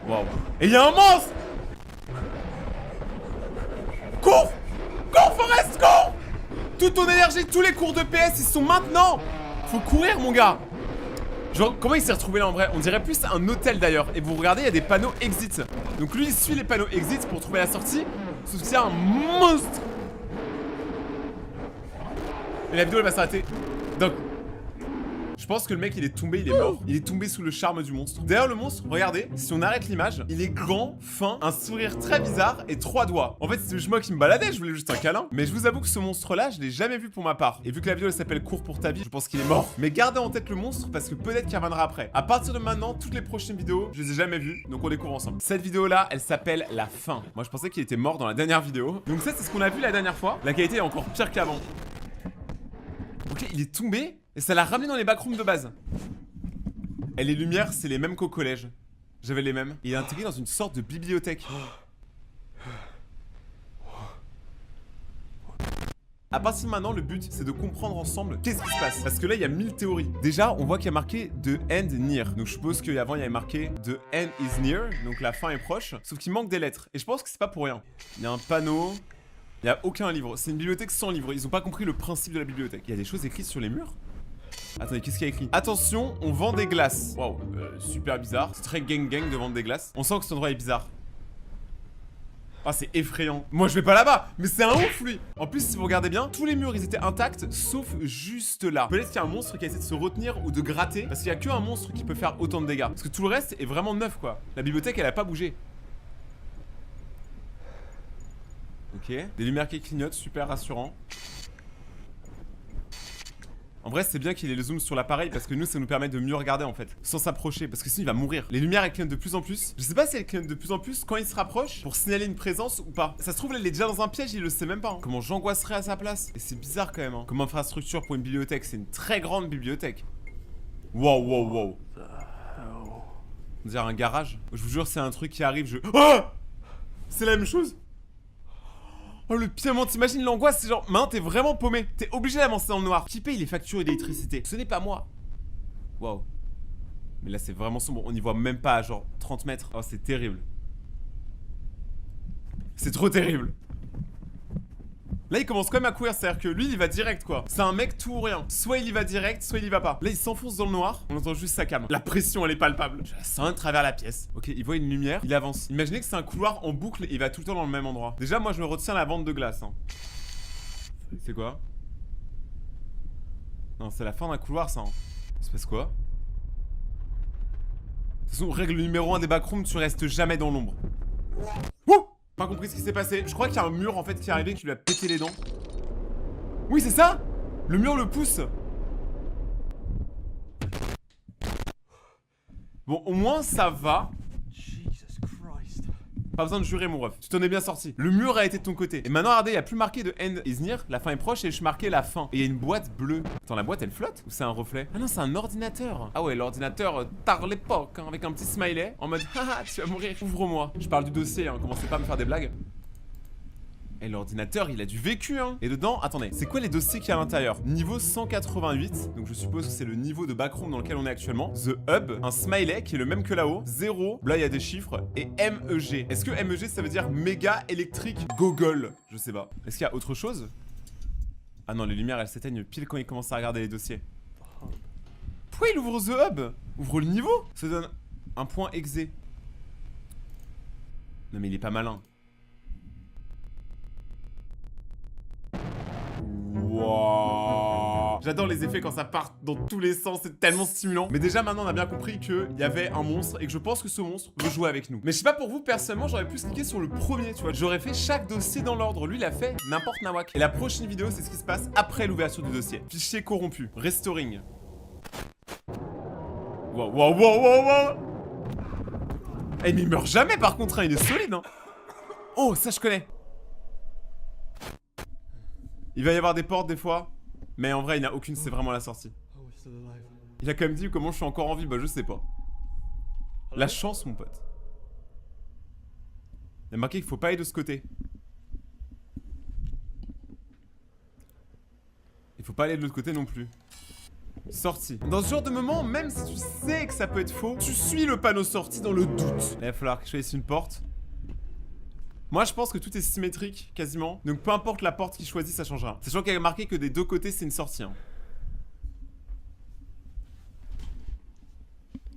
Waouh. Et il y a un monstre! Cours! Cours, Forest, cours! Toute ton énergie, tous les cours de PS, ils sont maintenant! Faut courir, mon gars! Genre, comment il s'est retrouvé là en vrai? On dirait plus un hôtel d'ailleurs. Et vous regardez, il y a des panneaux exit. Donc lui, il suit les panneaux exit pour trouver la sortie. Sauf qu'il y a un monstre. Et la vidéo, elle va s'arrêter. Donc, je pense que le mec, il est tombé, il est mort. Il est tombé sous le charme du monstre. D'ailleurs, le monstre, regardez, si on arrête l'image, il est grand, fin, un sourire très bizarre et 3 doigts. En fait, c'était juste moi qui me baladais, je voulais juste un câlin. Mais je vous avoue que ce monstre-là, je l'ai jamais vu pour ma part. Et vu que la vidéo, elle s'appelle Cours pour ta vie, je pense qu'il est mort. Mais gardez en tête le monstre parce que peut-être qu'il reviendra après. À partir de maintenant, toutes les prochaines vidéos, je les ai jamais vues, donc on découvre ensemble. Cette vidéo-là, elle s'appelle La Fin. Moi, je pensais qu'il était mort dans la dernière vidéo. Donc ça, c'est ce qu'on a vu la dernière fois. La qualité est encore pire qu'avant. Ok, il est tombé et ça l'a ramené dans les backrooms de base. Et les lumières, c'est les mêmes qu'au collège. J'avais les mêmes. Il est intégré dans une sorte de bibliothèque. À partir de maintenant, le but, c'est de comprendre ensemble qu'est-ce qui se passe. Parce que là, il y a 1000 théories. Déjà, on voit qu'il y a marqué The End Near. Donc je suppose qu'avant, il y avait marqué The End is Near. Donc la fin est proche. Sauf qu'il manque des lettres. Et je pense que c'est pas pour rien. Il y a un panneau. Il n'y a aucun livre. C'est une bibliothèque sans livre. Ils ont pas compris le principe de la bibliothèque. Il y a des choses écrites sur les murs. Attendez, qu'est-ce qu'il y a écrit? Attention, on vend des glaces. Waouh, super bizarre. C'est très gang de vendre des glaces. On sent que cet endroit est bizarre. Ah, c'est effrayant. Moi, je vais pas là-bas. Mais c'est un ouf, lui. En plus, si vous regardez bien, tous les murs, ils étaient intacts, sauf juste là. Peut-être qu'il y a un monstre qui a essayé de se retenir ou de gratter. Parce qu'il y a qu'un monstre qui peut faire autant de dégâts. Parce que tout le reste est vraiment neuf, quoi. La bibliothèque, elle a pas bougé. Ok, des lumières qui clignotent, super rassurant. En vrai, c'est bien qu'il ait le zoom sur l'appareil parce que nous, ça nous permet de mieux regarder en fait, sans s'approcher, parce que sinon il va mourir. Les lumières, elles clignotent de plus en plus. Je sais pas si elles clignotent de plus en plus quand il se rapproche pour signaler une présence ou pas. Ça se trouve, là, il est déjà dans un piège, il le sait même pas. Hein. Comment j'angoisserais à sa place? Et c'est bizarre quand même. Hein. Comme infrastructure pour une bibliothèque, c'est une très grande bibliothèque. Wow, wow, wow. On dirait un garage. Je vous jure, c'est un truc qui arrive, je... Oh! C'est la même chose. Oh le piment, t'imagines l'angoisse, c'est genre, t'es vraiment paumé, t'es obligé d'avancer dans le noir. Qui paye les factures d'électricité? Ce n'est pas moi. Waouh. Mais là c'est vraiment sombre, on n'y voit même pas à genre 30 mètres. Oh c'est terrible. C'est trop terrible. Là il commence quand même à courir, c'est-à-dire que lui il y va direct quoi. C'est un mec tout ou rien. Soit il y va direct, soit il y va pas. Là il s'enfonce dans le noir, on entend juste sa cam. La pression elle est palpable. Je la sens à travers la pièce. Ok, il voit une lumière, il avance. Imaginez que c'est un couloir en boucle et il va tout le temps dans le même endroit. Déjà moi je me retiens la vente de glace hein. C'est quoi? Non c'est la fin d'un couloir ça hein. Il se passe quoi? De toute façon règle numéro 1 des backrooms, tu restes jamais dans l'ombre. Wouh! Pas compris ce qui s'est passé. Je crois qu'il y a un mur en fait qui est arrivé qui lui a pété les dents. Oui, c'est ça. Le mur le pousse. Bon, au moins ça va. Pas besoin de jurer, mon ref. Tu t'en es bien sorti. Le mur a été de ton côté. Et maintenant, regardez, il n'y a plus marqué de end is near. La fin est proche et je marquais la fin. Et il y a une boîte bleue. Attends, la boîte, elle flotte? Ou c'est un reflet? Ah non, c'est un ordinateur. Ah ouais, l'ordinateur tard l'époque, hein, avec un petit smiley. En mode, haha, tu vas mourir. Ouvre-moi. Je parle du dossier, hein. Commencez pas à me faire des blagues. Et l'ordinateur, il a du vécu, hein. Et dedans, attendez, c'est quoi les dossiers qu'il y a à l'intérieur? Niveau 188, donc je suppose que c'est le niveau de backroom dans lequel on est actuellement. The Hub, un smiley qui est le même que là-haut. 0, là il y a des chiffres. Et MEG. Est-ce que MEG ça veut dire méga électrique Gogol? Je sais pas. Est-ce qu'il y a autre chose? Ah non, les lumières elles s'éteignent pile quand il commence à regarder les dossiers. Pourquoi il ouvre The Hub? Ouvre le niveau? Ça donne un point exé. Non mais il est pas malin. Wow. J'adore les effets quand ça part dans tous les sens, c'est tellement stimulant. Mais déjà maintenant on a bien compris qu'il y avait un monstre et que je pense que ce monstre veut jouer avec nous. Mais je sais pas pour vous, personnellement j'aurais pu cliquer sur le premier, tu vois. J'aurais fait chaque dossier dans l'ordre. Lui il a fait n'importe nawak. Et la prochaine vidéo c'est ce qui se passe après l'ouverture du dossier. Fichier corrompu, restoring. Wow, wow, wow, wow, wow. Eh mais il meurt jamais par contre, hein. Il est solide, hein. Oh ça je connais. Il va y avoir des portes des fois, mais en vrai il n'y en a aucune, c'est vraiment la sortie. Il a quand même dit comment je suis encore en vie, bah je sais pas. La chance mon pote. Il a marqué qu'il faut pas aller de ce côté. Il faut pas aller de l'autre côté non plus. Sortie. Dans ce genre de moment, même si tu sais que ça peut être faux, tu suis le panneau sortie dans le doute. Là, il va falloir que je choisisse une porte. Moi je pense que tout est symétrique quasiment. Donc peu importe la porte qu'il choisit ça changera. Sachant qu'il y a marqué que des deux côtés c'est une sortie, hein.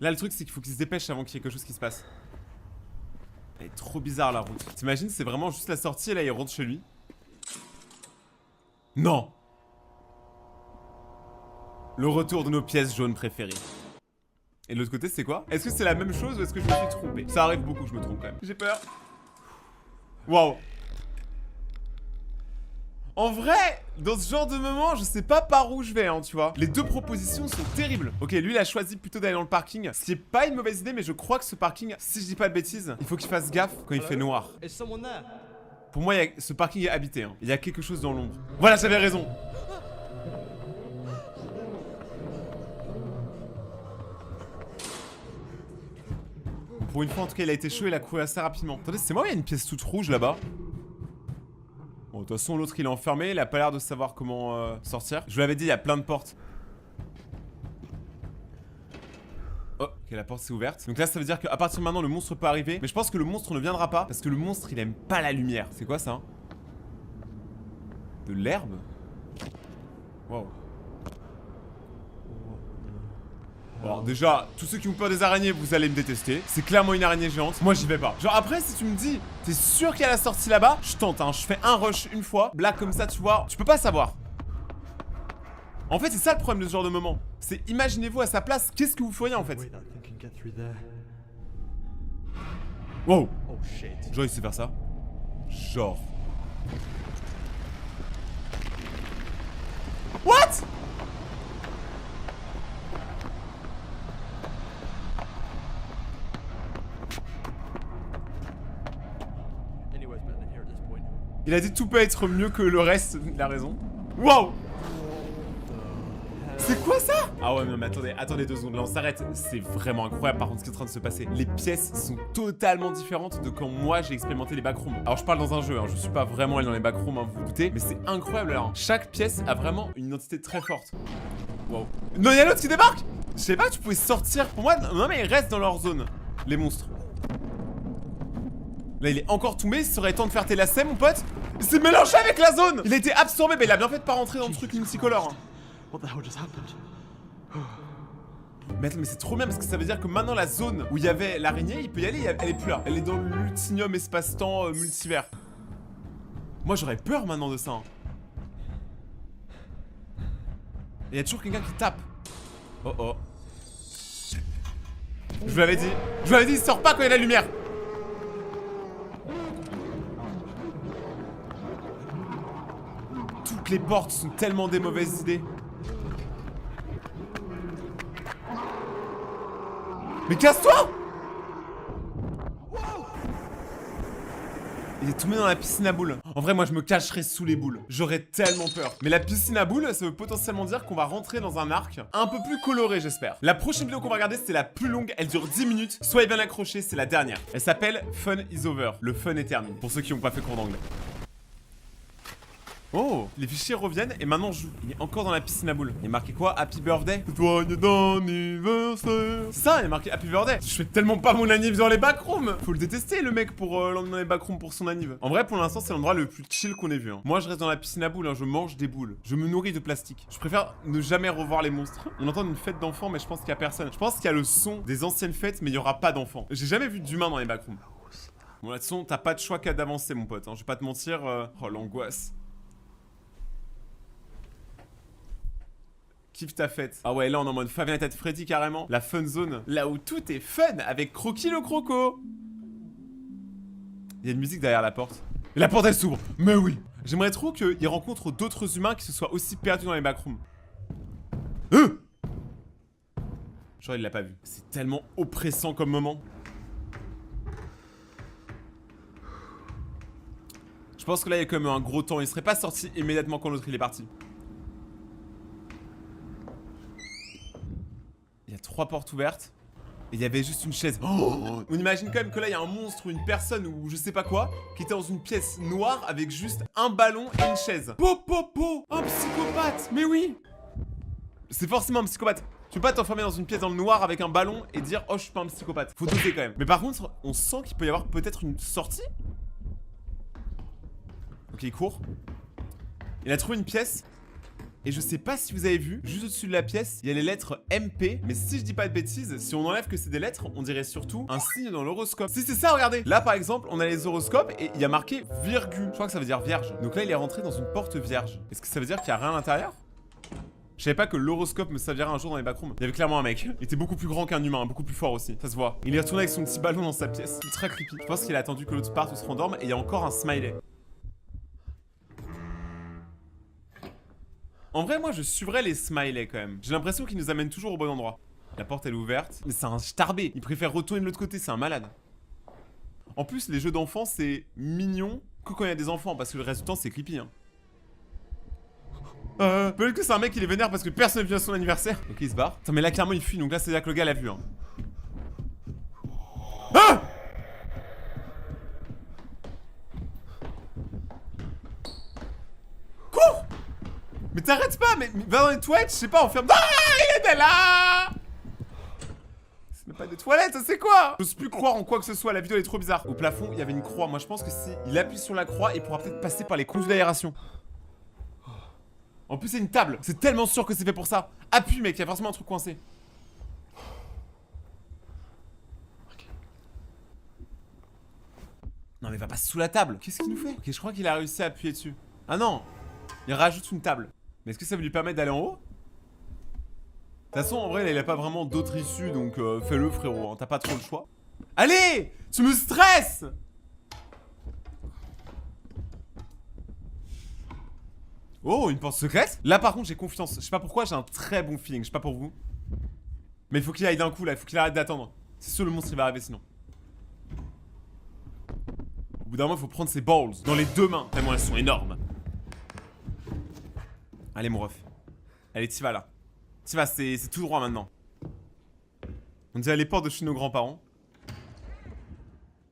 Là le truc c'est qu'il faut qu'il se dépêche avant qu'il y ait quelque chose qui se passe. Elle est trop bizarre la route. T'imagines c'est vraiment juste la sortie et là il rentre chez lui. Non. Le retour de nos pièces jaunes préférées. Et de l'autre côté c'est quoi? Est-ce que c'est la même chose ou est-ce que je me suis trompé? Ça arrive beaucoup que je me trompe quand même. J'ai peur. Waouh. En vrai, dans ce genre de moment, je sais pas par où je vais, hein, tu vois. Les deux propositions sont terribles. Ok, lui, il a choisi plutôt d'aller dans le parking. Ce qui est pas une mauvaise idée, mais je crois que ce parking, si je dis pas de bêtises, il faut qu'il fasse gaffe quand il fait noir. Pour moi, ce parking est habité, hein. Il y a quelque chose dans l'ombre. Voilà, j'avais raison. Pour une fois, en tout cas, il a été chaud, il a couru assez rapidement. Attendez, c'est moi ou il y a une pièce toute rouge là-bas? Bon, de toute façon, l'autre il est enfermé, il a pas l'air de savoir comment sortir. Je vous l'avais dit, il y a plein de portes. Oh, ok, la porte s'est ouverte. Donc là, ça veut dire qu'à partir de maintenant, le monstre peut arriver. Mais je pense que le monstre ne viendra pas parce que le monstre il aime pas la lumière. C'est quoi ça? De l'herbe? Wow. Alors déjà, tous ceux qui ont peur des araignées, vous allez me détester. C'est clairement une araignée géante. Moi, j'y vais pas. Genre après, si tu me dis, t'es sûr qu'il y a la sortie là-bas? Je tente, hein. Je fais un rush une fois. Là, comme ça, tu vois, tu peux pas savoir. En fait, c'est ça le problème de ce genre de moment. C'est imaginez-vous à sa place, qu'est-ce que vous feriez en fait? Wow. Genre, il sait faire ça. Genre. What? Il a dit tout peut être mieux que le reste, il a raison. Wow. C'est quoi ça? Ah ouais non mais attendez 2 secondes, là on s'arrête. C'est vraiment incroyable par contre ce qui est en train de se passer. Les pièces sont totalement différentes de quand moi j'ai expérimenté les backrooms. Alors je parle dans un jeu, hein, je suis pas vraiment allé dans les backrooms, hein, vous vous doutez. Mais c'est incroyable là, hein. Chaque pièce a vraiment une identité très forte. Wow. Non, il y a l'autre qui débarque. Je sais pas, tu pouvais sortir pour moi. Non mais ils restent dans leur zone, les monstres. Là il est encore tombé, ça serait temps de faire tes lacets mon pote. Il s'est mélangé avec la zone. Il a été absorbé, mais il a bien fait de pas rentrer dans le truc multicolore, hein. Mais attends, mais c'est trop bien parce que ça veut dire que maintenant la zone où il y avait l'araignée, il peut y aller, elle est plus là. Elle est dans l'ultimium espace-temps multivers. Moi j'aurais peur maintenant de ça, hein. Et il y a toujours quelqu'un qui tape. Oh oh. Je vous l'avais dit, il sort pas quand il y a la lumière. Toutes les portes sont tellement des mauvaises idées. Mais casse-toi! Il est tombé dans la piscine à boules. En vrai, moi, je me cacherais sous les boules. J'aurais tellement peur. Mais la piscine à boules, ça veut potentiellement dire qu'on va rentrer dans un arc un peu plus coloré, j'espère. La prochaine vidéo qu'on va regarder, c'est la plus longue. Elle dure 10 minutes. Soyez bien accrochés, c'est la dernière. Elle s'appelle Fun is over. Le fun est terminé. Pour ceux qui n'ont pas fait cours d'anglais. Oh, les fichiers reviennent et maintenant je joue. Il est encore dans la piscine à boules. Il est marqué quoi? Happy birthday. Joyeux d'anniversaire. C'est ça, il est marqué Happy birthday. Je fais tellement pas mon anniv dans les backrooms. Faut le détester le mec pour l'emmener dans les backrooms pour son anniv. En vrai, pour l'instant, c'est l'endroit le plus chill qu'on ait vu. Hein. Moi, je reste dans la piscine à boules. Hein. Je mange des boules. Je me nourris de plastique. Je préfère ne jamais revoir les monstres. On entend une fête d'enfants, mais je pense qu'il y a personne. Je pense qu'il y a le son des anciennes fêtes, mais il y aura pas d'enfants. J'ai jamais vu d'humains dans les backrooms. Bon, là, de toute façon, t'as pas de choix qu'à d'avancer, mon pote. Hein. Je vais pas te mentir. Oh, l'angoisse. Kiffe ta fête. Ah ouais, là on est en mode Five Nights at Freddy carrément. La fun zone. Là où tout est fun avec Croquis le croco. Il y a une musique derrière la porte. Et la porte elle s'ouvre. Mais oui. J'aimerais trop qu'il rencontre d'autres humains qui se soient aussi perdus dans les backrooms. Genre il l'a pas vu. C'est tellement oppressant comme moment. Je pense que là il y a quand même un gros temps. Il serait pas sorti immédiatement quand l'autre il est parti. Il y a 3 portes ouvertes. Et il y avait juste une chaise. Oh, on imagine quand même que là il y a un monstre ou une personne ou je sais pas quoi qui était dans une pièce noire avec juste un ballon et une chaise. Po, un psychopathe. Mais oui. C'est forcément un psychopathe. Tu peux pas t'enfermer dans une pièce dans le noir avec un ballon et dire oh je suis pas un psychopathe. Faut doser quand même. Mais par contre on sent qu'il peut y avoir peut-être une sortie. Ok il court. Il a trouvé une pièce. Et je sais pas si vous avez vu, juste au-dessus de la pièce, il y a les lettres MP. Mais si je dis pas de bêtises, si on enlève que c'est des lettres, on dirait surtout un signe dans l'horoscope. Si c'est ça, regardez. Là par exemple, on a les horoscopes et il y a marqué virgule. Je crois que ça veut dire vierge. Donc là il est rentré dans une porte vierge. Est-ce que ça veut dire qu'il y a rien à l'intérieur? Je savais pas que l'horoscope me servirait un jour dans les backrooms. Il y avait clairement un mec. Il était beaucoup plus grand qu'un humain, beaucoup plus fort aussi. Ça se voit. Il est retourné avec son petit ballon dans sa pièce. Ultra creepy. Je pense qu'il a attendu que l'autre parte ou se rendorme et il y a encore un smiley. En vrai, moi, je suivrais les smileys quand même. J'ai l'impression qu'ils nous amènent toujours au bon endroit. La porte, elle est ouverte. Mais c'est un starbé. Il préfère retourner de l'autre côté, c'est un malade. En plus, les jeux d'enfants, c'est mignon que quand il y a des enfants, parce que le reste du temps, c'est creepy, hein. Peut-être que c'est un mec qui les vénère parce que personne vient à son anniversaire. Ok, il se barre. Attends, mais là, clairement, il fuit, donc là, c'est-à-dire que le gars l'a vu, hein. Ah! Cours! Mais t'arrêtes pas, mais va dans les toilettes, je sais pas, enferme. Ah, il était là! C'est même pas des toilettes, c'est quoi? J'ose plus croire en quoi que ce soit, la vidéo elle est trop bizarre. Au plafond, il y avait une croix. Moi, je pense que si il appuie sur la croix, il pourra peut-être passer par les conduits d'aération. En plus, c'est une table. C'est tellement sûr que c'est fait pour ça. Appuie, mec, il y a forcément un truc coincé. Non, mais va pas sous la table. Qu'est-ce qu'il nous fait? Ok, je crois qu'il a réussi à appuyer dessus. Ah non! Il rajoute une table. Mais est-ce que ça va lui permettre d'aller en haut? De toute façon, en vrai, là, il a pas vraiment d'autre issue, donc fais-le, frérot. Hein, t'as pas trop le choix. Allez! Tu me stresses! Oh, une porte secrète? Là, par contre, j'ai confiance. Je sais pas pourquoi, j'ai un très bon feeling. Je sais pas pour vous. Mais il faut qu'il aille d'un coup, là. Il faut qu'il arrête d'attendre. C'est sûr, le monstre, il va arriver sinon. Au bout d'un moment, il faut prendre ses balls dans les 2 mains. Tellement elles sont énormes. Allez, mon ref. Allez, t'y vas là. T'y vas, c'est tout droit maintenant. On dirait les portes de chez nos grands-parents.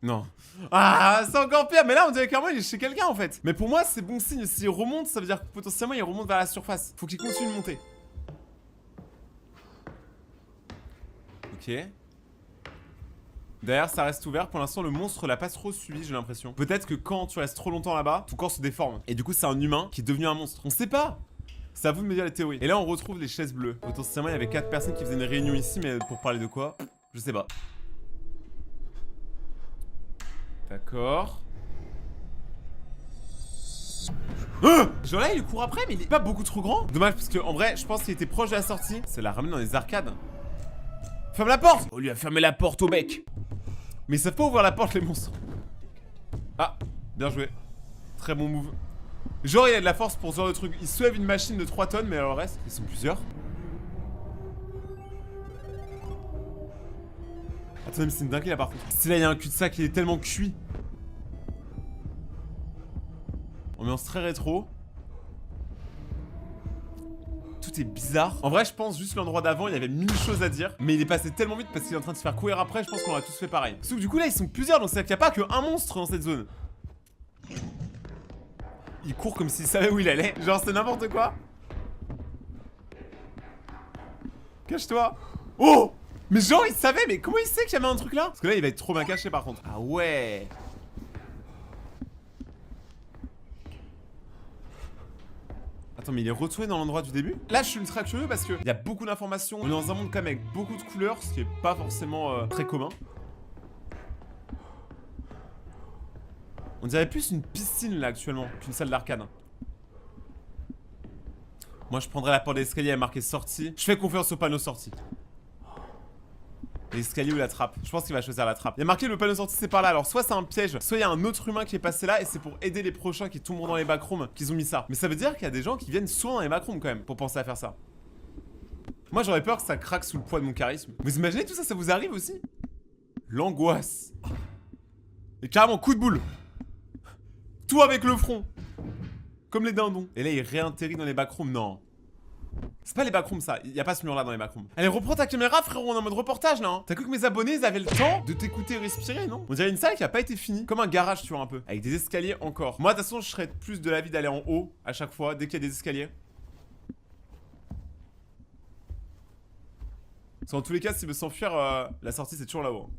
Non. Ah, c'est encore pire. Mais là, on dirait clairement il est chez quelqu'un en fait. Mais pour moi, c'est bon signe. S'il remonte, ça veut dire que potentiellement il remonte vers la surface. Faut qu'il continue de monter. Ok. Derrière, ça reste ouvert. Pour l'instant, le monstre l'a pas trop suivi, j'ai l'impression. Peut-être que quand tu restes trop longtemps là-bas, ton corps se déforme. Et du coup, c'est un humain qui est devenu un monstre. On sait pas. C'est à vous de me dire les théories. Et là, on retrouve les chaises bleues. Potentiellement, il y avait 4 personnes qui faisaient une réunion ici, mais pour parler de quoi? Je sais pas. D'accord. Genre là, il court après, mais il est pas beaucoup trop grand. Dommage, parce que en vrai, je pense qu'il était proche de la sortie. Ça l'a ramené dans les arcades. Ferme la porte! On lui a fermé la porte au bec. Mais ils savent pas ouvrir la porte, les monstres. Ah, bien joué. Très bon move. Genre, il a de la force pour ce genre de truc. Il soulève une machine de 3 tonnes, mais alors le reste, ils sont plusieurs. Attends, mais c'est une dinguerie là par contre. Si là, il y a un cul-de-sac, il est tellement cuit. Ambiance très rétro. Tout est bizarre. En vrai, je pense juste l'endroit d'avant, il y avait 1000 choses à dire. Mais il est passé tellement vite parce qu'il est en train de se faire courir après. Je pense qu'on aurait tous fait pareil. Sauf que du coup, là, ils sont plusieurs. Donc, c'est-à-dire qu'il n'y a pas qu'un monstre dans cette zone. Il court comme s'il savait où il allait. Genre, c'est n'importe quoi. Cache-toi. Oh! Mais genre, il savait. Mais comment il sait qu'il y avait un truc là? Parce que là, il va être trop bien caché par contre. Ah ouais. Attends, mais il est retourné dans l'endroit du début? Là, je suis ultra curieux parce qu'il y a beaucoup d'informations. On est dans un monde quand même avec beaucoup de couleurs, ce qui est pas forcément très commun. On dirait plus une piscine là actuellement qu'une salle d'arcade. Moi, je prendrais la porte d'escalier à marquer sortie. Je fais confiance au panneau sortie. L'escalier ou la trappe? Je pense qu'il va choisir la trappe. Il y a marqué le panneau sortie, c'est par là. Alors, soit c'est un piège, soit il y a un autre humain qui est passé là et c'est pour aider les prochains qui tomberont dans les backrooms qu'ils ont mis ça. Mais ça veut dire qu'il y a des gens qui viennent souvent dans les backrooms quand même pour penser à faire ça. Moi, j'aurais peur que ça craque sous le poids de mon charisme. Vous imaginez tout ça, ça vous arrive aussi? L'angoisse. Et carrément, coup de boule. Tout avec le front. Comme les dindons. Et là, il réintérrit dans les backrooms. Non. C'est pas les backrooms ça, y a pas ce mur là dans les backrooms. Allez, reprends ta caméra frérot, on est en mode reportage là hein. T'as cru que mes abonnés ils avaient le temps de t'écouter et respirer, non? On dirait une salle qui a pas été finie, comme un garage tu vois un peu. Avec des escaliers encore. Moi de toute façon je serais plus de l'avis d'aller en haut à chaque fois, dès qu'il y a des escaliers. Parce qu'en tous les cas s'il veut s'enfuir, la sortie c'est toujours là-haut.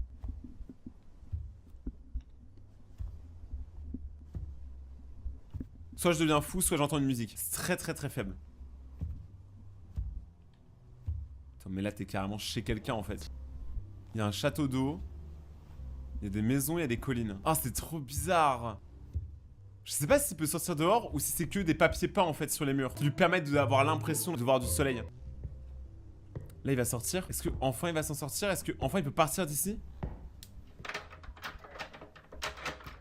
Soit je deviens fou, soit j'entends une musique. C'est très faible. Mais là t'es carrément chez quelqu'un en fait. Il y a un château d'eau. Il y a des maisons, il y a des collines. Ah c'est trop bizarre. Je sais pas s'il peut sortir dehors ou si c'est que des papiers peints en fait sur les murs qui lui permettent d'avoir l'impression de voir du soleil. Là il va sortir. Est-ce que enfin il va s'en sortir? Est-ce que enfin il peut partir d'ici?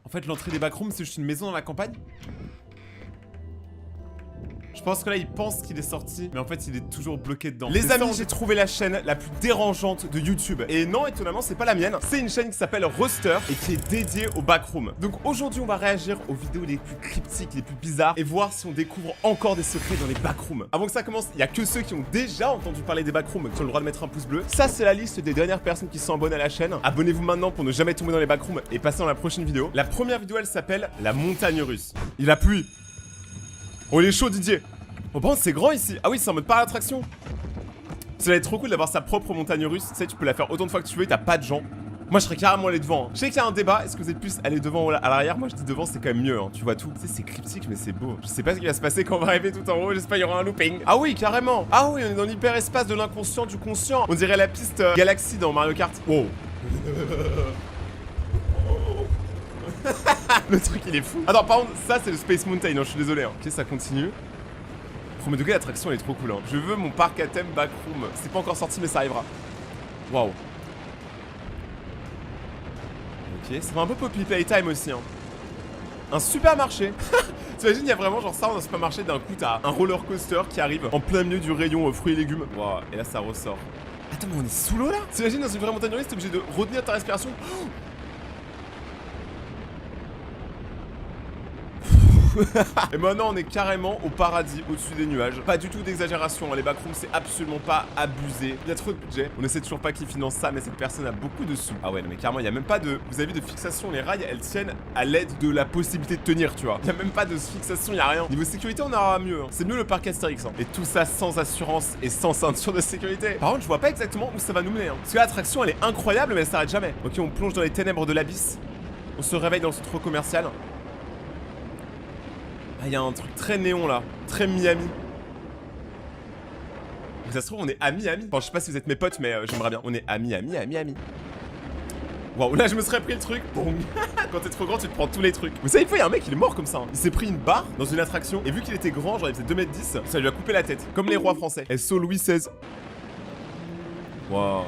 En fait l'entrée des backrooms c'est juste une maison dans la campagne. Je pense que là il pense qu'il est sorti, mais en fait il est toujours bloqué dedans. Les amis, j'ai trouvé la chaîne la plus dérangeante de YouTube. Et non, étonnamment, c'est pas la mienne. C'est une chaîne qui s'appelle Ruster et qui est dédiée au backroom. Donc aujourd'hui, on va réagir aux vidéos les plus cryptiques, les plus bizarres et voir si on découvre encore des secrets dans les backrooms. Avant que ça commence, il y a que ceux qui ont déjà entendu parler des backrooms qui ont le droit de mettre un pouce bleu. Ça, c'est la liste des dernières personnes qui sont abonnées à la chaîne. Abonnez-vous maintenant pour ne jamais tomber dans les backrooms et passer dans la prochaine vidéo. La première vidéo, elle s'appelle La montagne russe. Il a plu. Oh, il est chaud, Didier. Oh, bon, c'est grand ici. Ah oui, c'est en mode par attraction. Ça va être trop cool d'avoir sa propre montagne russe. Tu sais, tu peux la faire autant de fois que tu veux, t'as pas de gens. Moi, je serais carrément allé devant. Hein. Je sais qu'il y a un débat. Est-ce que vous êtes plus aller devant ou à l'arrière? Moi, je dis devant, c'est quand même mieux. Hein. Tu vois tout. Tu sais, c'est cryptique, mais c'est beau. Je sais pas ce qui va se passer quand on va arriver tout en haut. J'espère qu'il y aura un looping. Ah oui, carrément. Ah oui, on est dans l'hyperespace de l'inconscient, du conscient. On dirait la piste Galaxy dans Mario Kart. Wow. Le truc, il est fou. Attends, par contre, ça, c'est le Space Mountain. Non, je suis désolé. Hein. Ok, ça continue. Premier degré, l'attraction elle est trop cool hein. Je veux mon parc à thème backroom. C'est pas encore sorti mais ça arrivera. Waouh. Ok, ça fait un peu Poppy Playtime aussi hein. Un supermarché. T'imagines, il y a vraiment genre ça dans un supermarché, d'un coup t'as un roller coaster qui arrive en plein milieu du rayon fruits et légumes. Waouh, et là ça ressort. Attends, mais on est sous l'eau là? T'imagines dans une vraie montagne russe, t'es obligé de retenir ta respiration. Et maintenant on est carrément au paradis au-dessus des nuages. Pas du tout d'exagération, hein. Les backrooms c'est absolument pas abusé. Il y a trop de budget. On essaie toujours pas qu'ils financent ça, mais cette personne a beaucoup de sous. Ah ouais non mais carrément il y a même pas de... Vous avez vu de fixation, les rails elles tiennent à l'aide de la possibilité de tenir tu vois. Il y a même pas de fixation, il y a rien. Niveau sécurité on aura mieux hein. C'est mieux le parc Astérix hein. Et tout ça sans assurance et sans ceinture de sécurité. Par contre je vois pas exactement où ça va nous mener hein. Parce que l'attraction elle est incroyable mais elle s'arrête jamais. Ok, on plonge dans les ténèbres de l'abysse. On se réveille dans le centre commercial. Ah, il y a un truc très néon là, très Miami. Ça se trouve, on est à Miami. Enfin, je sais pas si vous êtes mes potes, mais j'aimerais bien. On est à Miami. Waouh, là je me serais pris le truc. Bon. Quand t'es trop grand, tu te prends tous les trucs. Vous savez, une fois, il y a un mec, il est mort comme ça. Hein. Il s'est pris une barre dans une attraction. Et vu qu'il était grand, genre il faisait 2m10, ça lui a coupé la tête. Comme les rois français. SO Louis XVI. Waouh.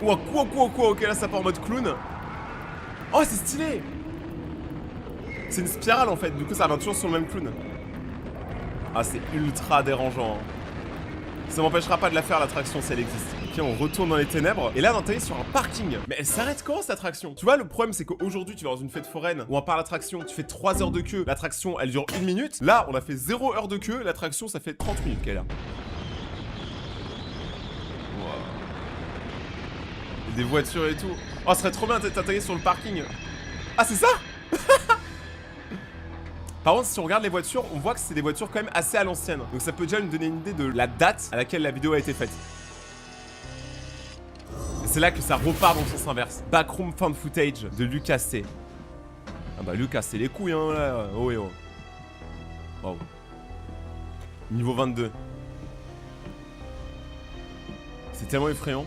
Ouah, quoi. Ok, là ça part en mode clown. Oh c'est stylé. C'est une spirale en fait, du coup ça revient toujours sur le même clown. Ah c'est ultra dérangeant hein. Ça m'empêchera pas de la faire l'attraction si elle existe. Ok, on retourne dans les ténèbres. Et là, on atterrit sur un parking. Mais elle s'arrête quand cette attraction? Tu vois, le problème, c'est qu'aujourd'hui, tu vas dans une fête foraine ou un parc d'attraction, tu fais 3 heures de queue. L'attraction, elle dure 1 minute. Là, on a fait 0 heure de queue. L'attraction, ça fait 30 minutes qu'elle est là. Wow. Des voitures et tout. Oh, ce serait trop bien d'atterrir sur le parking. Ah, c'est ça? Par contre, si on regarde les voitures, on voit que c'est des voitures quand même assez à l'ancienne. Donc ça peut déjà nous donner une idée de la date à laquelle la vidéo a été faite. Et c'est là que ça repart dans le sens inverse. Backroom found footage de Lucas C. Ah bah Lucas, c'est les couilles hein là. Oh et oh. Wow. Niveau 22. C'est tellement effrayant.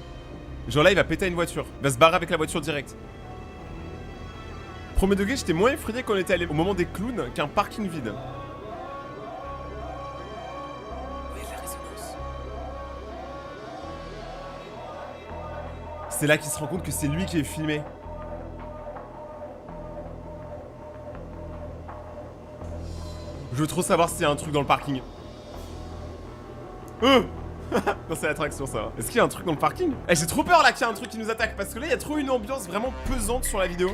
Genre là, il va péter une voiture. Il va se barrer avec la voiture direct. Premier degré, j'étais moins effrayé quand on était allé au moment des clowns qu'un parking vide. Oui, la résonance. C'est là qu'il se rend compte que c'est lui qui est filmé. Je veux trop savoir s'il y a un truc dans le parking. Non, c'est l'attraction ça. Est-ce qu'il y a un truc dans le parking? Eh, j'ai trop peur là qu'il y a un truc qui nous attaque parce que là il y a trop une ambiance vraiment pesante sur la vidéo.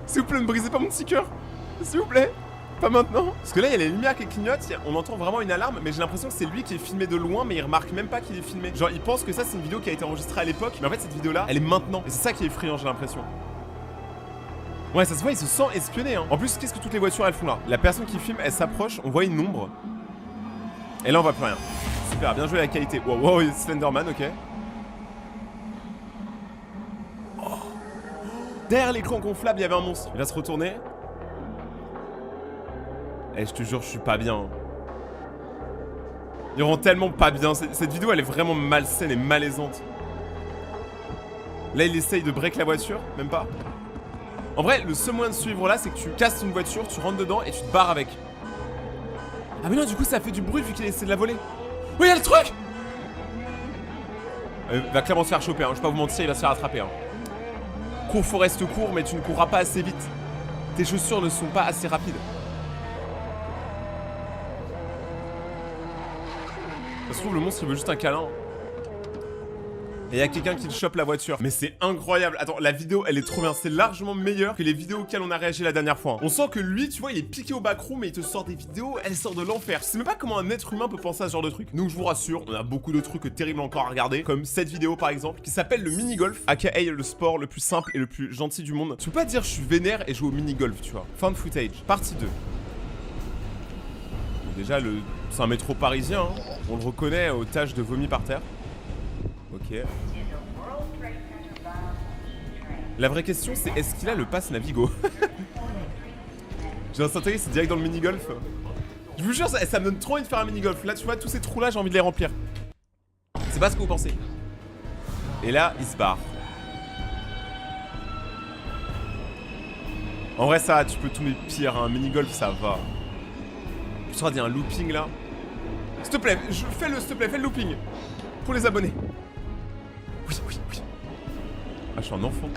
S'il vous plaît, ne brisez pas mon petit cœur. S'il vous plaît. Pas maintenant. Parce que là, il y a les lumières qui clignotent, on entend vraiment une alarme, mais j'ai l'impression que c'est lui qui est filmé de loin, mais il remarque même pas qu'il est filmé. Genre, il pense que ça, c'est une vidéo qui a été enregistrée à l'époque, mais en fait, cette vidéo-là, elle est maintenant. Et c'est ça qui est effrayant, j'ai l'impression. Ouais, ça se voit, il se sent espionné, hein. En plus, qu'est-ce que toutes les voitures, elles font là? La personne qui filme, elle s'approche, on voit une ombre. Et là, on voit plus rien. Super, bien joué la qualité. Wow, wow, Slenderman, ok. Derrière l'écran gonflable, il y avait un monstre. Il va se retourner. Eh, je te jure, je suis pas bien. Il rend tellement pas bien. Cette vidéo, elle est vraiment malsaine et malaisante. Là, il essaye de break la voiture. Même pas. En vrai, le seul moyen de suivre là, c'est que tu casses une voiture, tu rentres dedans et tu te barres avec. Ah mais non, du coup, ça fait du bruit vu qu'il essaie de la voler. Oui, il y a le truc. Il va clairement se faire choper, hein. Je vais pas vous mentir, il va se faire attraper, hein. Cours, Forest, cours, mais tu ne courras pas assez vite. Tes chaussures ne sont pas assez rapides. Ça se trouve, le monstre, il veut juste un câlin. Et il y a quelqu'un qui le chope la voiture. Mais c'est incroyable. Attends, la vidéo, elle est trop bien. C'est largement meilleur que les vidéos auxquelles on a réagi la dernière fois. On sent que lui, tu vois, il est piqué au backroom et il te sort des vidéos, elle sort de l'enfer. Je sais même pas comment un être humain peut penser à ce genre de truc. Donc je vous rassure, on a beaucoup de trucs terribles encore à regarder. Comme cette vidéo par exemple, qui s'appelle le mini-golf, aka le sport le plus simple et le plus gentil du monde. Tu peux pas dire je suis vénère et joue au mini-golf, tu vois. Found footage, partie 2. Bon, déjà, c'est un métro parisien, hein. On le reconnaît aux taches de vomi par terre. Ok. La vraie question c'est est-ce qu'il a le pass Navigo? J'ai instantané, c'est direct dans le mini-golf. Je vous jure, ça me donne trop envie de faire un mini-golf. Là, tu vois, tous ces trous-là, j'ai envie de les remplir. C'est pas ce que vous pensez. Et là, il se barre. En vrai, ça, tu peux tout mettre pire. Un mini-golf, ça va. Je te dis un looping là. S'il te plaît, fais le looping. Pour les abonnés. Oui, oui, oui. Ah, je suis un enfant.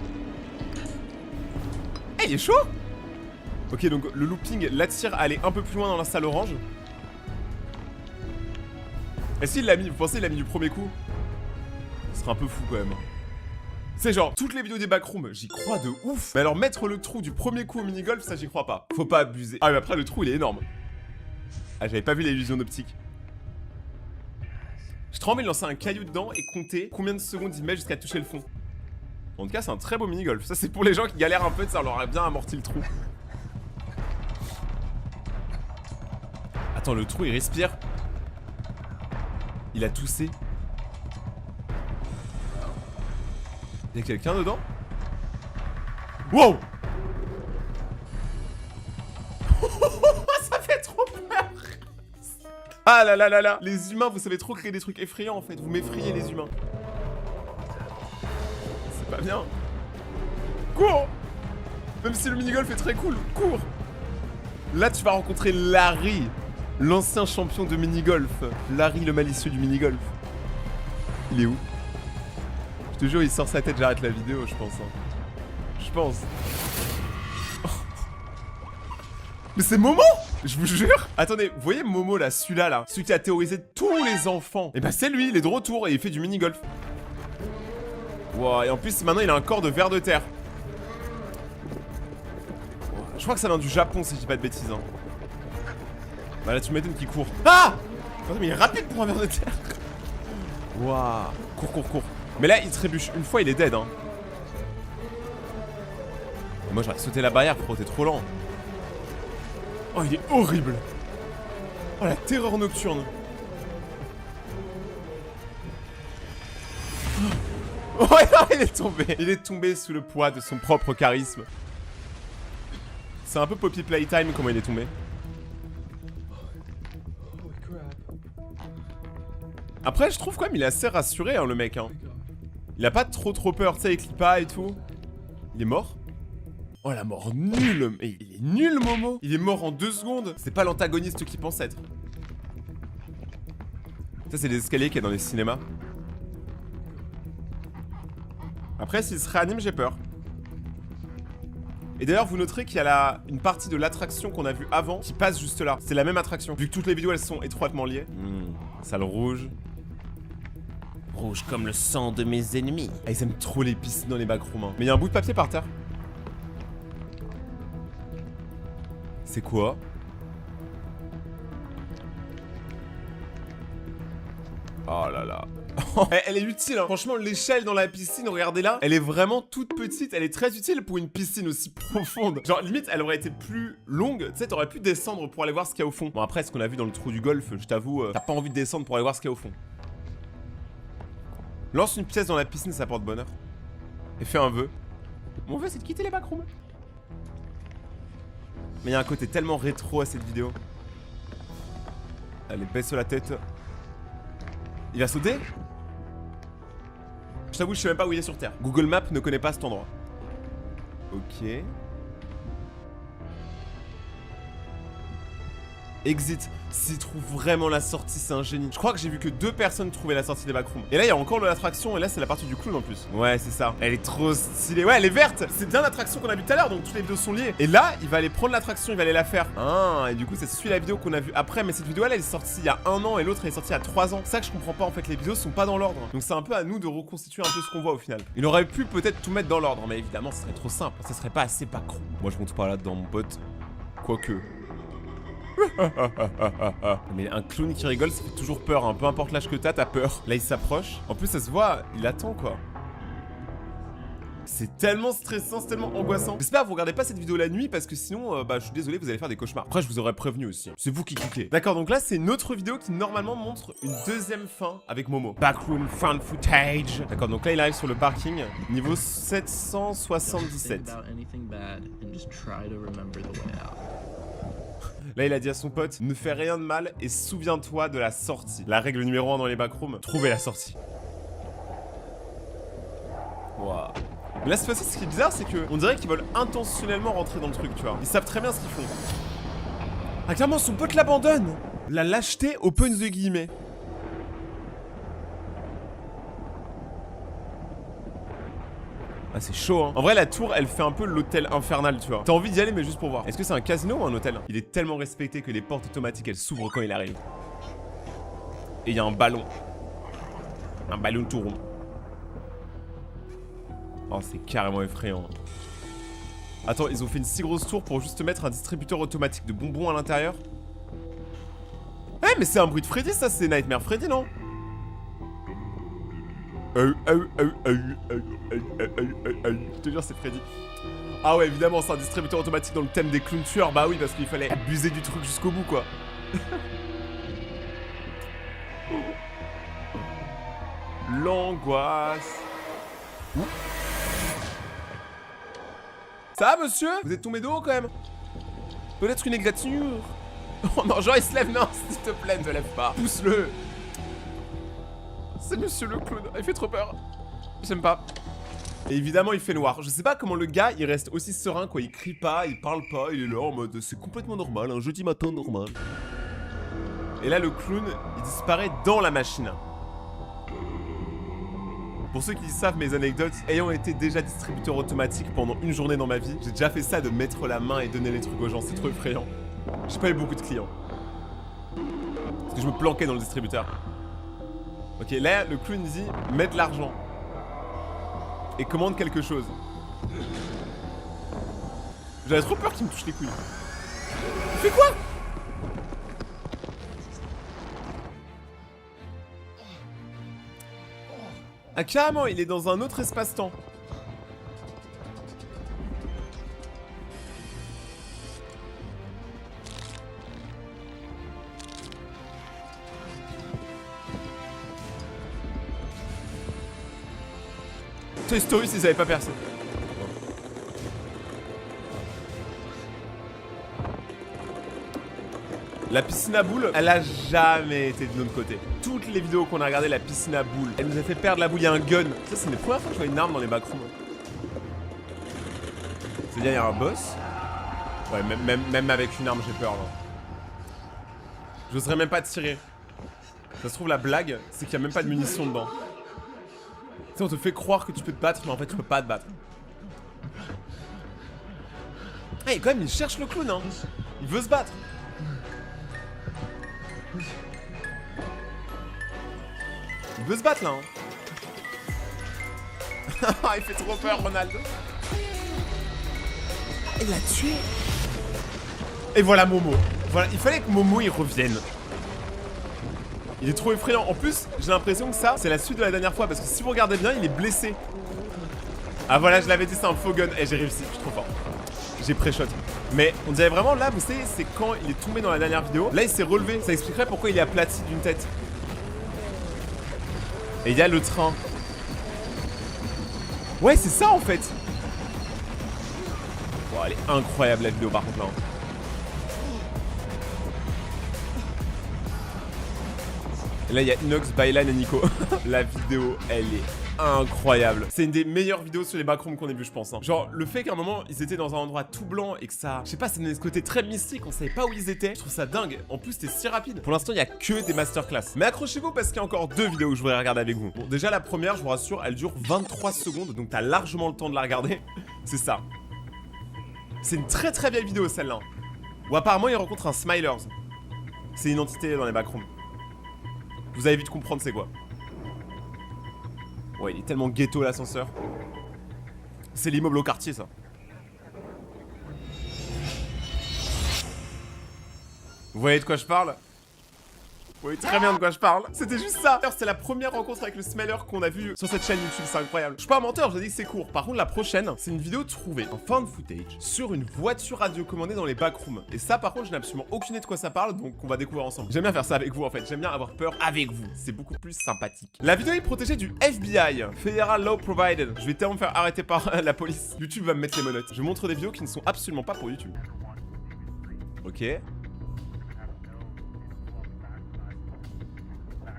Eh, il est chaud. Ok, donc le looping l'attire à aller un peu plus loin dans la salle orange. Est-ce qu'il l'a mis? Vous pensez qu'il l'a mis du premier coup? Ce serait un peu fou quand même. C'est genre, toutes les vidéos des backrooms, j'y crois de ouf. Mais alors mettre le trou du premier coup au mini-golf, ça j'y crois pas. Faut pas abuser. Ah mais après le trou il est énorme. Ah j'avais pas vu l'illusion d'optique. J'ai trop envie de lancer un caillou dedans et compter combien de secondes il met jusqu'à toucher le fond. En tout cas c'est un très beau mini-golf. Ça c'est pour les gens qui galèrent un peu, ça leur aurait bien amorti le trou. Attends, le trou il respire. Il a toussé. Y'a quelqu'un dedans? Wow. Ça fait trop peur. Ah là là là là. Les humains, vous savez trop créer des trucs effrayants en fait. Vous m'effrayez les humains. C'est pas bien. Cours. Même si le mini-golf est très cool, cours. Là tu vas rencontrer Larry, l'ancien champion de mini-golf. Larry le malicieux du mini-golf. Il est où? Je te jure, il sort sa tête, j'arrête la vidéo, je pense. Hein. Je pense. Oh. Mais c'est Momo! Je vous jure. Attendez, vous voyez Momo là, celui-là là, celui qui a terrorisé tous les enfants. Et bah c'est lui, il est de retour et il fait du mini-golf. Wow, et en plus maintenant il a un corps de ver de terre. Wow, je crois que ça vient du Japon si je dis pas de bêtises. Hein. Bah là tu m'étonnes qu'il court. Ah! Attends, mais il est rapide pour un ver de terre. Waouh. Cours. Mais là il trébuche. Une fois il est dead hein. Et moi j'aurais sauté la barrière frérot, t'es trop lent. Oh il est horrible. Oh la terreur nocturne. Oh non, il est tombé. Il est tombé sous le poids de son propre charisme. C'est un peu Poppy Playtime comment il est tombé. Après je trouve quand même il est assez rassuré hein, le mec hein. Il a pas trop peur, tu sais, il clip pas et tout. Il est mort. Oh la mort nulle. Mais il est nul Momo. Il est mort en 2 secondes. C'est pas l'antagoniste qu'il pense être. Ça c'est des escaliers qu'il y a dans les cinémas. Après s'il se réanime j'ai peur. Et d'ailleurs vous noterez qu'il y a une partie de l'attraction qu'on a vue avant qui passe juste là. C'est la même attraction. Vu que toutes les vidéos elles sont étroitement liées. Salle rouge. Rouge comme le sang de mes ennemis. Ah ils aiment trop les piscines dans les backrooms hein. Mais il y a un bout de papier par terre. C'est quoi? Oh là là. Elle est utile hein. Franchement l'échelle dans la piscine, regardez là. Elle est vraiment toute petite, elle est très utile pour une piscine aussi profonde. Genre limite elle aurait été plus longue. Tu sais t'aurais pu descendre pour aller voir ce qu'il y a au fond. Bon après ce qu'on a vu dans le trou du golf, je t'avoue, t'as pas envie de descendre pour aller voir ce qu'il y a au fond. Lance une pièce dans la piscine, ça porte bonheur. Et fais un vœu. Mon vœu c'est de quitter les backrooms. Mais il y a un côté tellement rétro à cette vidéo. Allez, baisse la tête. Il va sauter? Je t'avoue, je sais même pas où il est sur Terre. Google Maps ne connaît pas cet endroit. Ok. Exit. S'il trouve vraiment la sortie, c'est un génie. Je crois que j'ai vu que 2 personnes trouver la sortie des backrooms. Et là, il y a encore de l'attraction. Et là, c'est la partie du clown en plus. Ouais, c'est ça. Elle est trop stylée. Ouais, elle est verte. C'est bien l'attraction qu'on a vue tout à l'heure. Donc, toutes les vidéos sont liées. Et là, il va aller prendre l'attraction. Il va aller la faire. Ah, et du coup, ça suit la vidéo qu'on a vue après. Mais cette vidéo, elle est sortie il y a 1 an. Et l'autre, elle est sortie il y a 3 ans. C'est ça que je comprends pas. En fait, les vidéos sont pas dans l'ordre. Donc, c'est un peu à nous de reconstituer un peu ce qu'on voit au final. Il aurait pu peut-être tout mettre dans l'ordre. Mais évidemment, ce serait trop simple. Ça serait pas assez backroom. Moi, je monte pas là-dedans, mon pote. Quoique. Mais un clown qui rigole, ça fait toujours peur, hein. Peu importe l'âge que t'as peur. Là, il s'approche. En plus, ça se voit, il attend, quoi. C'est tellement stressant, c'est tellement angoissant. J'espère que vous regardez pas cette vidéo la nuit, parce que sinon, je suis désolé, vous allez faire des cauchemars. Après, je vous aurais prévenu aussi. C'est vous qui cliquez. D'accord, donc là, c'est une autre vidéo qui, normalement, montre une deuxième fin avec Momo. Backroom found footage. D'accord, donc là, il arrive sur le parking. Niveau 777. Là, il a dit à son pote, ne fais rien de mal et souviens-toi de la sortie. La règle numéro 1 dans les backrooms, trouver la sortie. Waouh. Mais là, cette fois-ci, ce qui est bizarre, c'est que on dirait qu'ils veulent intentionnellement rentrer dans le truc, tu vois. Ils savent très bien ce qu'ils font. Ah, clairement, son pote l'abandonne. La lâcheté open the guillemets. Ah c'est chaud hein. En vrai la tour elle fait un peu l'hôtel infernal tu vois. T'as envie d'y aller mais juste pour voir. Est-ce que c'est un casino ou un hôtel? Il est tellement respecté que les portes automatiques elles s'ouvrent quand il arrive. Et il y a un ballon. Un ballon tout rond. Oh c'est carrément effrayant. Attends ils ont fait une si grosse tour pour juste mettre un distributeur automatique de bonbons à l'intérieur. Eh mais c'est un bruit de Freddy ça, c'est Nightmare Freddy non? Je te jure c'est Freddy. Ah ouais évidemment c'est un distributeur automatique dans le thème des clowns tueurs. Bah oui parce qu'il fallait abuser du truc jusqu'au bout quoi. L'angoisse. Ça va monsieur? Vous êtes tombé de haut quand même? Peut-être une égratignure. Oh non genre il se lève. Non s'il te plaît ne te lève pas. Pousse-le. C'est monsieur le clown, il fait trop peur. J'aime pas. Et évidemment il fait noir. Je sais pas comment le gars il reste aussi serein quoi. Il crie pas, il parle pas, il est là en mode c'est complètement normal, un jeudi matin normal. Et là le clown il disparaît dans la machine. Pour ceux qui savent mes anecdotes, ayant été déjà distributeur automatique pendant une journée dans ma vie, j'ai déjà fait ça de mettre la main et donner les trucs aux gens, c'est trop effrayant. J'ai pas eu beaucoup de clients. Parce que je me planquais dans le distributeur. Ok, là, le clown dit mets de l'argent. Et commande quelque chose. J'avais trop peur qu'il me touche les couilles. Il fait quoi? Ah carrément, il est dans un autre espace-temps. Toy Story s'ils avaient pas percé. La piscine à boules, elle a jamais été de notre côté. Toutes les vidéos qu'on a regardées, la piscine à boules, elle nous a fait perdre la boule. Il y a un gun. Ça, c'est une des premières fois que je vois une arme dans les backrooms. C'est-à-dire, il y a un boss. Ouais, même avec une arme, j'ai peur, là. J'oserais même pas tirer. Ça se trouve, la blague, c'est qu'il y a même pas de munitions dedans. Tu sais, on te fait croire que tu peux te battre, mais en fait, tu peux pas te battre. Ah, et quand même, il cherche le clown, hein. Il veut se battre. Il veut se battre là, hein. Il fait trop peur, Ronaldo. Il l'a tué. Et voilà Momo. Voilà, il fallait que Momo il revienne. Il est trop effrayant. En plus, j'ai l'impression que ça, c'est la suite de la dernière fois. Parce que si vous regardez bien, il est blessé. Ah voilà, je l'avais dit, c'est un faux gun. Et j'ai réussi, je suis trop fort. J'ai pré-shot. Mais on dirait vraiment là, vous savez, c'est quand il est tombé dans la dernière vidéo. Là, il s'est relevé. Ça expliquerait pourquoi il est aplati d'une tête. Et il y a le train. Ouais, c'est ça en fait. Bon, elle est incroyable la vidéo par contre là. Et là, il y a Inox, Bylan et Nico. La vidéo, elle est incroyable. C'est une des meilleures vidéos sur les backrooms qu'on ait vu, je pense. Hein. Genre, le fait qu'à un moment, ils étaient dans un endroit tout blanc et que ça... Je sais pas, ça donnait ce côté très mystique, on savait pas où ils étaient. Je trouve ça dingue. En plus, c'était si rapide. Pour l'instant, il y a que des masterclass. Mais accrochez-vous parce qu'il y a encore 2 vidéos que je voudrais regarder avec vous. Bon, déjà, la première, je vous rassure, elle dure 23 secondes, donc t'as largement le temps de la regarder. C'est ça. C'est une très très vieille vidéo, celle-là. Où apparemment, il rencontre un Smilers. C'est une entité dans les backrooms. Vous allez vite comprendre c'est quoi. Ouais, il est tellement ghetto l'ascenseur. C'est l'immeuble au quartier ça. Vous voyez de quoi je parle? Vous voyez très bien de quoi je parle. C'était juste ça. D'ailleurs, c'était la première rencontre avec le Smeller qu'on a vu sur cette chaîne YouTube. C'est incroyable. Je suis pas un menteur, je dis que c'est court. Par contre, la prochaine, c'est une vidéo trouvée en found footage sur une voiture radiocommandée dans les backrooms. Et ça, par contre, je n'ai absolument aucune idée de quoi ça parle, donc on va découvrir ensemble. J'aime bien faire ça avec vous en fait. J'aime bien avoir peur avec vous. C'est beaucoup plus sympathique. La vidéo est protégée du FBI, Federal Law Provided. Je vais tellement me faire arrêter par la police. YouTube va me mettre les menottes. Je montre des vidéos qui ne sont absolument pas pour YouTube. Ok.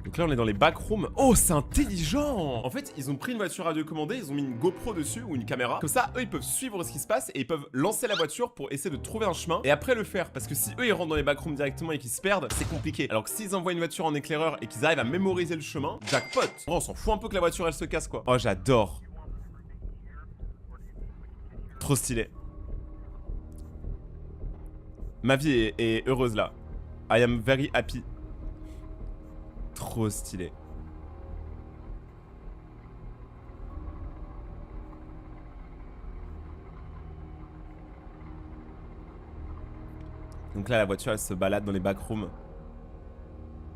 Donc là on est dans les backrooms. Oh c'est intelligent. En fait ils ont pris une voiture radiocommandée, ils ont mis une GoPro dessus ou une caméra. Comme ça eux ils peuvent suivre ce qui se passe et ils peuvent lancer la voiture pour essayer de trouver un chemin et après le faire. Parce que si eux ils rentrent dans les backrooms directement et qu'ils se perdent, c'est compliqué. Alors que s'ils envoient une voiture en éclaireur et qu'ils arrivent à mémoriser le chemin, jackpot. Oh, on s'en fout un peu que la voiture elle se casse quoi. Oh j'adore. Trop stylé. Ma vie est heureuse là. I am very happy. Trop stylé. Donc là la voiture elle se balade dans les backrooms.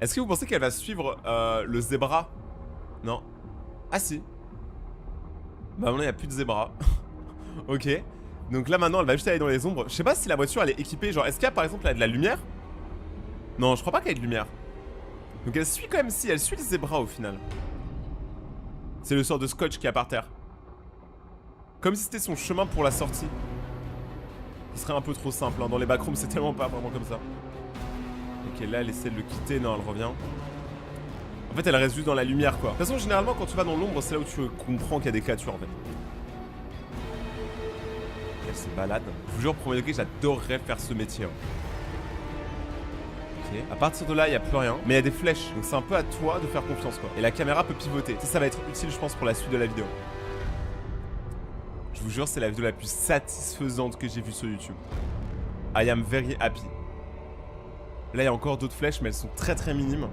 Est-ce que vous pensez qu'elle va suivre le zébra? Non. Ah si. Bah maintenant il n'y a plus de zébra. Ok. Donc là maintenant elle va juste aller dans les ombres. Je sais pas si la voiture elle est équipée. Genre est-ce qu'il y a par exemple là, de la lumière? Non je crois pas qu'il y ait de lumière. Donc elle suit quand même, si elle suit le zébra au final. C'est le sort de scotch qui est par terre. Comme si c'était son chemin pour la sortie. Ce serait un peu trop simple hein. Dans les backrooms c'est tellement pas vraiment comme ça. Ok là elle essaie de le quitter, non elle revient. En fait elle reste juste dans la lumière quoi. De toute façon généralement quand tu vas dans l'ombre c'est là où tu comprends qu'il y a des créatures en fait. Elle se balade. Je vous jure premier degré j'adorerais faire ce métier hein. À partir de là, il n'y a plus rien. Mais il y a des flèches. Donc c'est un peu à toi de faire confiance quoi. Et la caméra peut pivoter. Ça va être utile je pense pour la suite de la vidéo. Je vous jure c'est la vidéo la plus satisfaisante que j'ai vue sur YouTube. I am very happy. Là, il y a encore d'autres flèches, mais elles sont très très minimes.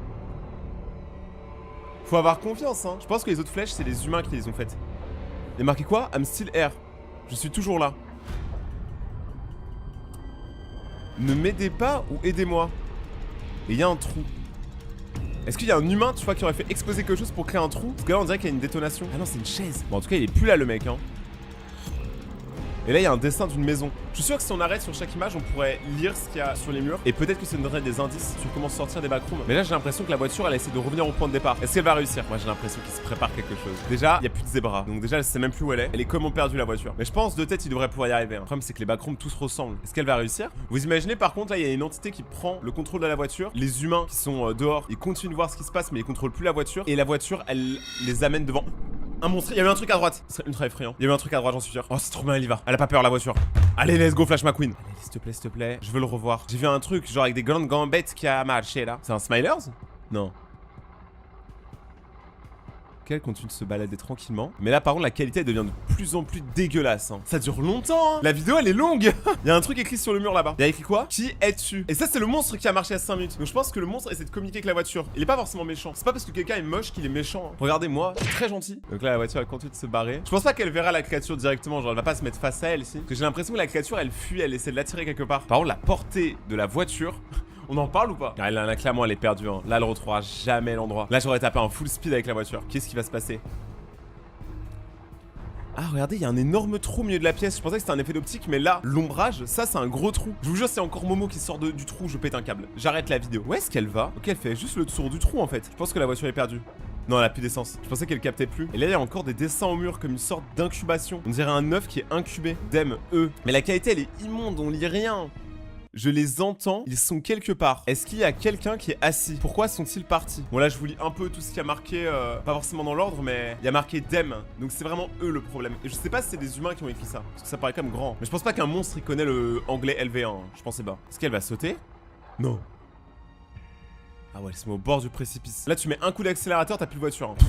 Faut avoir confiance, hein. Je pense que les autres flèches, c'est les humains qui les ont faites. Il y a marqué quoi? I'm still here. Je suis toujours là. Ne m'aidez pas ou aidez-moi. Et il y a un trou. Est-ce qu'il y a un humain, tu vois, qui aurait fait exploser quelque chose pour créer un trou? Parce que là, on dirait qu'il y a une détonation. Ah non, c'est une chaise. Bon, en tout cas, il est plus là, le mec, hein. Et là, il y a un dessin d'une maison. Je suis sûr que si on arrête sur chaque image, on pourrait lire ce qu'il y a sur les murs. Et peut-être que ça nous donnerait des indices sur comment sortir des backrooms. Mais là, j'ai l'impression que la voiture, elle essaie de revenir au point de départ. Est-ce qu'elle va réussir? Moi, j'ai l'impression qu'il se prépare quelque chose. Déjà, il n'y a plus de zébra. Donc déjà, elle sait même plus où elle est. Elle est comment perdue, la voiture. Mais je pense, de tête, il devrait pouvoir y arriver. Le problème, c'est que les backrooms tous ressemblent. Est-ce qu'elle va réussir? Vous imaginez, par contre, là, il y a une entité qui prend le contrôle de la voiture. Les humains qui sont dehors, ils continuent de voir ce qui se passe, mais ils contrôlent plus la voiture. Et la voiture, elle les amène devant. Un monstre, il y avait un truc à droite. Ce serait ultra effrayant. Il y avait un truc à droite, j'en suis sûr. Oh, c'est trop bien, elle y va. Elle a pas peur, la voiture. Allez, let's go, Flash McQueen. Allez, s'il te plaît. Je veux le revoir. J'ai vu un truc, genre avec des grandes gambettes qui a marché là. C'est un Smilers? Non. Elle continue de se balader tranquillement. Mais là, par contre, la qualité elle devient de plus en plus dégueulasse. Hein. Ça dure longtemps. Hein. La vidéo, elle est longue. Il y a un truc écrit sur le mur là-bas. Il y a écrit quoi? Qui es-tu? Et ça, c'est le monstre qui a marché à 5 minutes. Donc, je pense que le monstre essaie de communiquer avec la voiture. Il est pas forcément méchant. C'est pas parce que quelqu'un est moche qu'il est méchant. Hein. Regardez-moi, je suis très gentil. Donc là, la voiture, elle continue de se barrer. Je pense pas qu'elle verra la créature directement. Genre, elle va pas se mettre face à elle ici. Parce que j'ai l'impression que la créature, elle fuit, elle essaie de l'attirer quelque part. Par contre, la portée de la voiture. On en parle ou pas? Elle a clairement, elle est perdue. Hein. Là, elle retrouvera jamais l'endroit. Là, j'aurais tapé un full speed avec la voiture. Qu'est-ce qui va se passer? Ah, regardez, il y a un énorme trou au milieu de la pièce. Je pensais que c'était un effet d'optique, mais là, l'ombrage, ça, c'est un gros trou. Je vous jure, c'est encore Momo qui sort du trou. Je pète un câble. J'arrête la vidéo. Où est-ce qu'elle va? Ok, elle fait juste le tour du trou, en fait. Je pense que la voiture est perdue. Non, elle a plus d'essence. Je pensais qu'elle captait plus. Et là, il y a encore des dessins au mur comme une sorte d'incubation. On dirait un œuf qui est incubé. Dem, eux. Mais la qualité, elle est immonde. On lit rien. Je les entends, ils sont quelque part. Est-ce qu'il y a quelqu'un qui est assis? Pourquoi sont-ils partis? Bon là je vous lis un peu tout ce qui a marqué, pas forcément dans l'ordre, mais il y a marqué Dem. Donc c'est vraiment eux le problème. Et je sais pas si c'est des humains qui ont écrit ça, parce que ça paraît quand même grand. Mais je pense pas qu'un monstre il connaît le anglais LV1, hein. Je pensais pas. Est-ce qu'elle va sauter? Non. Ah ouais, elle se met au bord du précipice. Là tu mets un coup d'accélérateur, t'as plus de voiture. Hein.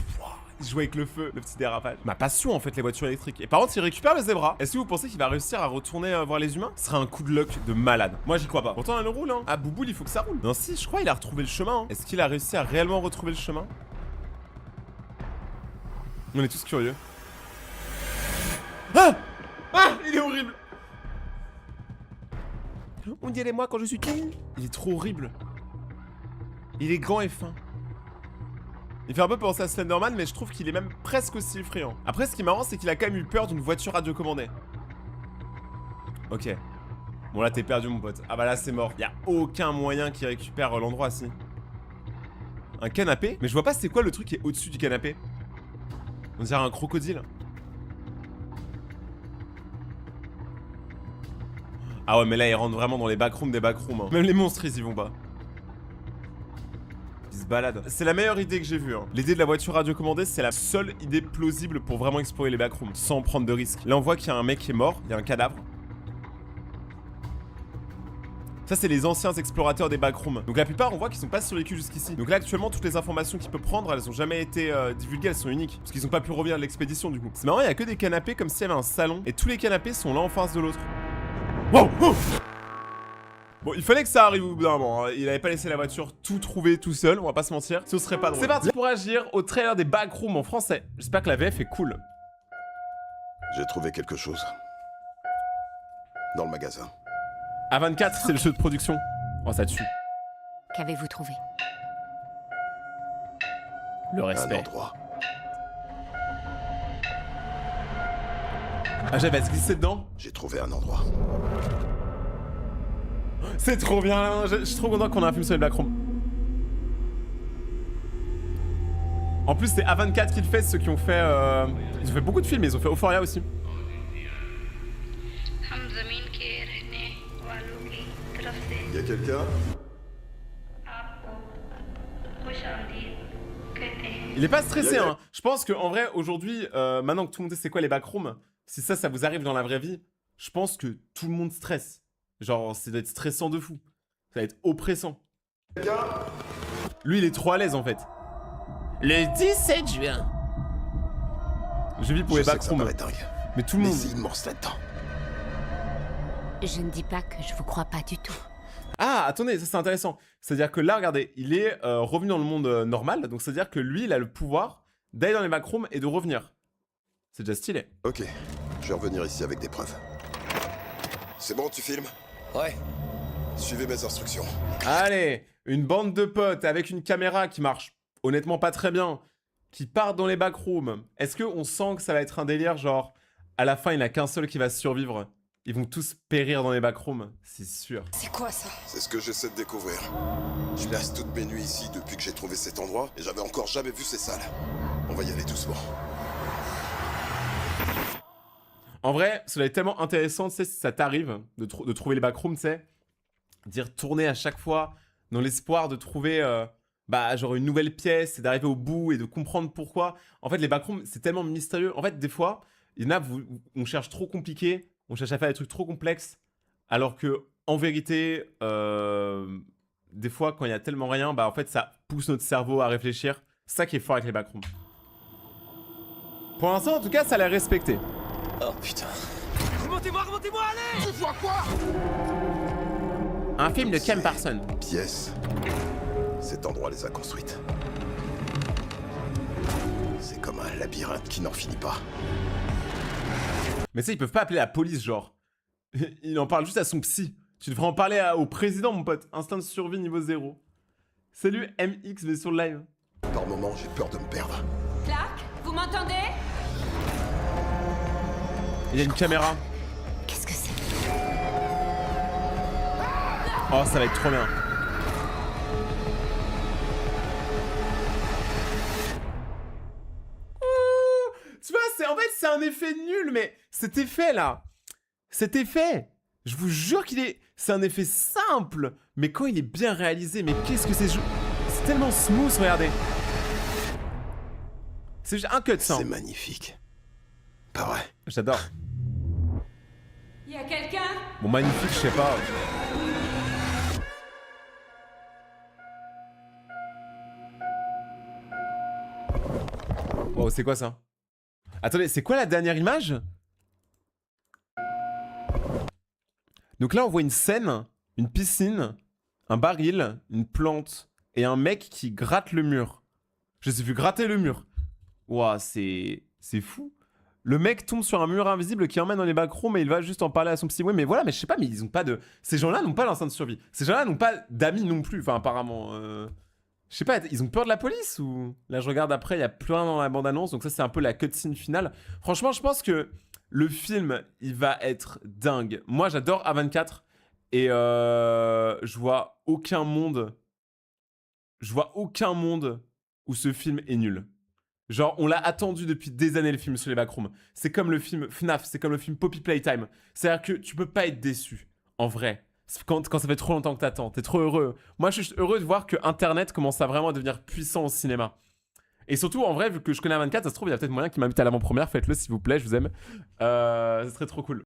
Il joue avec le feu, le petit dérapage. Ma passion en fait, les voitures électriques. Et par contre, il récupère le zébra. Est-ce que vous pensez qu'il va réussir à retourner voir les humains? Ce serait un coup de luck de malade. Moi, j'y crois pas. Pourtant, elle roule, hein. Ah, Bouboule, il faut que ça roule. Non, si, je crois qu'il a retrouvé le chemin. Hein. Est-ce qu'il a réussi à réellement retrouver le chemin? On est tous curieux. Ah! Ah! Il est horrible! On dirait moi quand je suis timide. Il est trop horrible. Il est grand et fin. Il fait un peu penser à Slenderman, mais je trouve qu'il est même presque aussi effrayant. Après, ce qui est marrant, c'est qu'il a quand même eu peur d'une voiture radiocommandée. Ok. Bon, là, t'es perdu, mon pote. Ah bah là, c'est mort. Y a aucun moyen qu'il récupère l'endroit, si. Un canapé? Mais je vois pas c'est quoi le truc qui est au-dessus du canapé. On dirait un crocodile. Ah ouais, mais là, il rentre vraiment dans les backrooms des backrooms. Hein. Même les monstres, ils y vont pas. Balade. C'est la meilleure idée que j'ai vue. Hein. L'idée de la voiture radiocommandée, c'est la seule idée plausible pour vraiment explorer les backrooms, sans prendre de risques. Là, on voit qu'il y a un mec qui est mort, il y a un cadavre. Ça, c'est les anciens explorateurs des backrooms. Donc la plupart, on voit qu'ils sont pas sur les culs jusqu'ici. Donc là, actuellement, toutes les informations qu'il peut prendre, elles ont jamais été divulguées, elles sont uniques. Parce qu'ils ont pas pu revenir de l'expédition, du coup. C'est marrant, il y a que des canapés comme s'il y avait un salon. Et tous les canapés sont l'un en face de l'autre. Wow! Oh! Bon, il fallait que ça arrive au bout d'un moment. Hein. Il avait pas laissé la voiture tout trouver tout seul, on va pas se mentir. Ce serait pas drôle. C'est parti pour agir au trailer des backrooms en français. J'espère que la VF est cool. J'ai trouvé quelque chose. Dans le magasin. A24, c'est le jeu de production. Oh, ça tue. Qu'avez-vous trouvé? Le respect. Un endroit. Ah, j'avais à se glisser dedans. J'ai trouvé un endroit. C'est trop bien, je suis trop content qu'on ait un film sur les backrooms. En plus, c'est A24 qui le fait, ceux qui ont fait... Ils ont fait beaucoup de films, ils ont fait Euphoria aussi. Y a quelqu'un? Il est pas stressé, hein. Je pense qu'en vrai, aujourd'hui, maintenant que tout le monde sait c'est quoi les backrooms, si ça vous arrive dans la vraie vie, je pense que tout le monde stresse. Genre, ça doit être stressant de fou. Ça va être oppressant. Lui, il est trop à l'aise, en fait. Le 17 juin. Je vis pour les backrooms. Mais tout le monde... c'est immense là-dedans. Je ne dis pas que je vous crois pas du tout. Ah, attendez, ça c'est intéressant. C'est-à-dire que là, regardez, il est revenu dans le monde normal, donc c'est-à-dire que lui, il a le pouvoir d'aller dans les backrooms et de revenir. C'est déjà stylé. Ok, je vais revenir ici avec des preuves. C'est bon, tu filmes? Ouais. Suivez mes instructions. Allez, une bande de potes avec une caméra qui marche honnêtement pas très bien, qui part dans les backrooms. Est-ce qu'on sent que ça va être un délire, genre, à la fin, il n'y en a qu'un seul qui va survivre? Ils vont tous périr dans les backrooms, c'est sûr. C'est quoi ça? C'est ce que j'essaie de découvrir. Je passe toutes mes nuits ici depuis que j'ai trouvé cet endroit et j'avais encore jamais vu ces salles. On va y aller doucement. En vrai, cela est tellement intéressant, tu sais, si ça t'arrive de trouver les backrooms, tu sais, d'y retourner à chaque fois dans l'espoir de trouver genre une nouvelle pièce et d'arriver au bout et de comprendre pourquoi. En fait, les backrooms, c'est tellement mystérieux. En fait, des fois, il y en a, on cherche trop compliqué, on cherche à faire des trucs trop complexes, alors que, en vérité, des fois, quand il y a tellement rien, bah en fait, ça pousse notre cerveau à réfléchir. C'est ça qui est fort avec les backrooms. Pour l'instant, en tout cas, ça l'a respecté. Oh putain. Remontez-moi, allez! Tu vois quoi? Un film de Ken Parsons. Pièces. Cet endroit les a construites. C'est comme un labyrinthe qui n'en finit pas. Mais ça, ils peuvent pas appeler la police, genre. Il en parle juste à son psy. Tu devrais en parler au président, mon pote. Instinct de survie niveau 0. Salut MX, mais sur le live. Par moments, j'ai peur de me perdre. Clark, vous m'entendez? Il y a une caméra. Qu'est-ce que c'est? Oh, ça va être trop bien. Ouh, tu vois, en fait, c'est un effet nul, mais cet effet là, cet effet, je vous jure c'est un effet simple, mais quand il est bien réalisé, mais qu'est-ce que c'est tellement smooth, regardez. C'est juste un cut, ça. C'est magnifique. Pas vrai? J'adore. Y a quelqu'un? Bon, magnifique, je sais pas. Oh, c'est quoi ça? Attendez, c'est quoi la dernière image? Donc là, on voit une scène, une piscine, un baril, une plante et un mec qui gratte le mur. Je les ai vu gratter le mur. Ouah, c'est fou. Le mec tombe sur un mur invisible qui emmène dans les backrooms et il va juste en parler à son psy. Oui, mais voilà, mais je sais pas, mais ils ont pas de... Ces gens-là n'ont pas l'instinct de survie. Ces gens-là n'ont pas d'amis non plus, enfin apparemment... Je sais pas, ils ont peur de la police ou... Là, je regarde après, il y a plus rien dans la bande-annonce, donc ça, c'est un peu la cutscene finale. Franchement, je pense que le film, il va être dingue. Moi, j'adore A24 et je vois aucun monde... Je vois aucun monde où ce film est nul. Genre, on l'a attendu depuis des années, le film sur les backrooms. C'est comme le film FNAF, c'est comme le film Poppy Playtime. C'est-à-dire que tu peux pas être déçu, en vrai. Quand ça fait trop longtemps que t'attends, t'es trop heureux. Moi, je suis heureux de voir que Internet commence à vraiment devenir puissant au cinéma. Et surtout, en vrai, vu que je connais A24, ça se trouve, il y a peut-être moyen qu'il m'invite à l'avant-première. Faites-le, s'il vous plaît, je vous aime. Ce serait trop cool.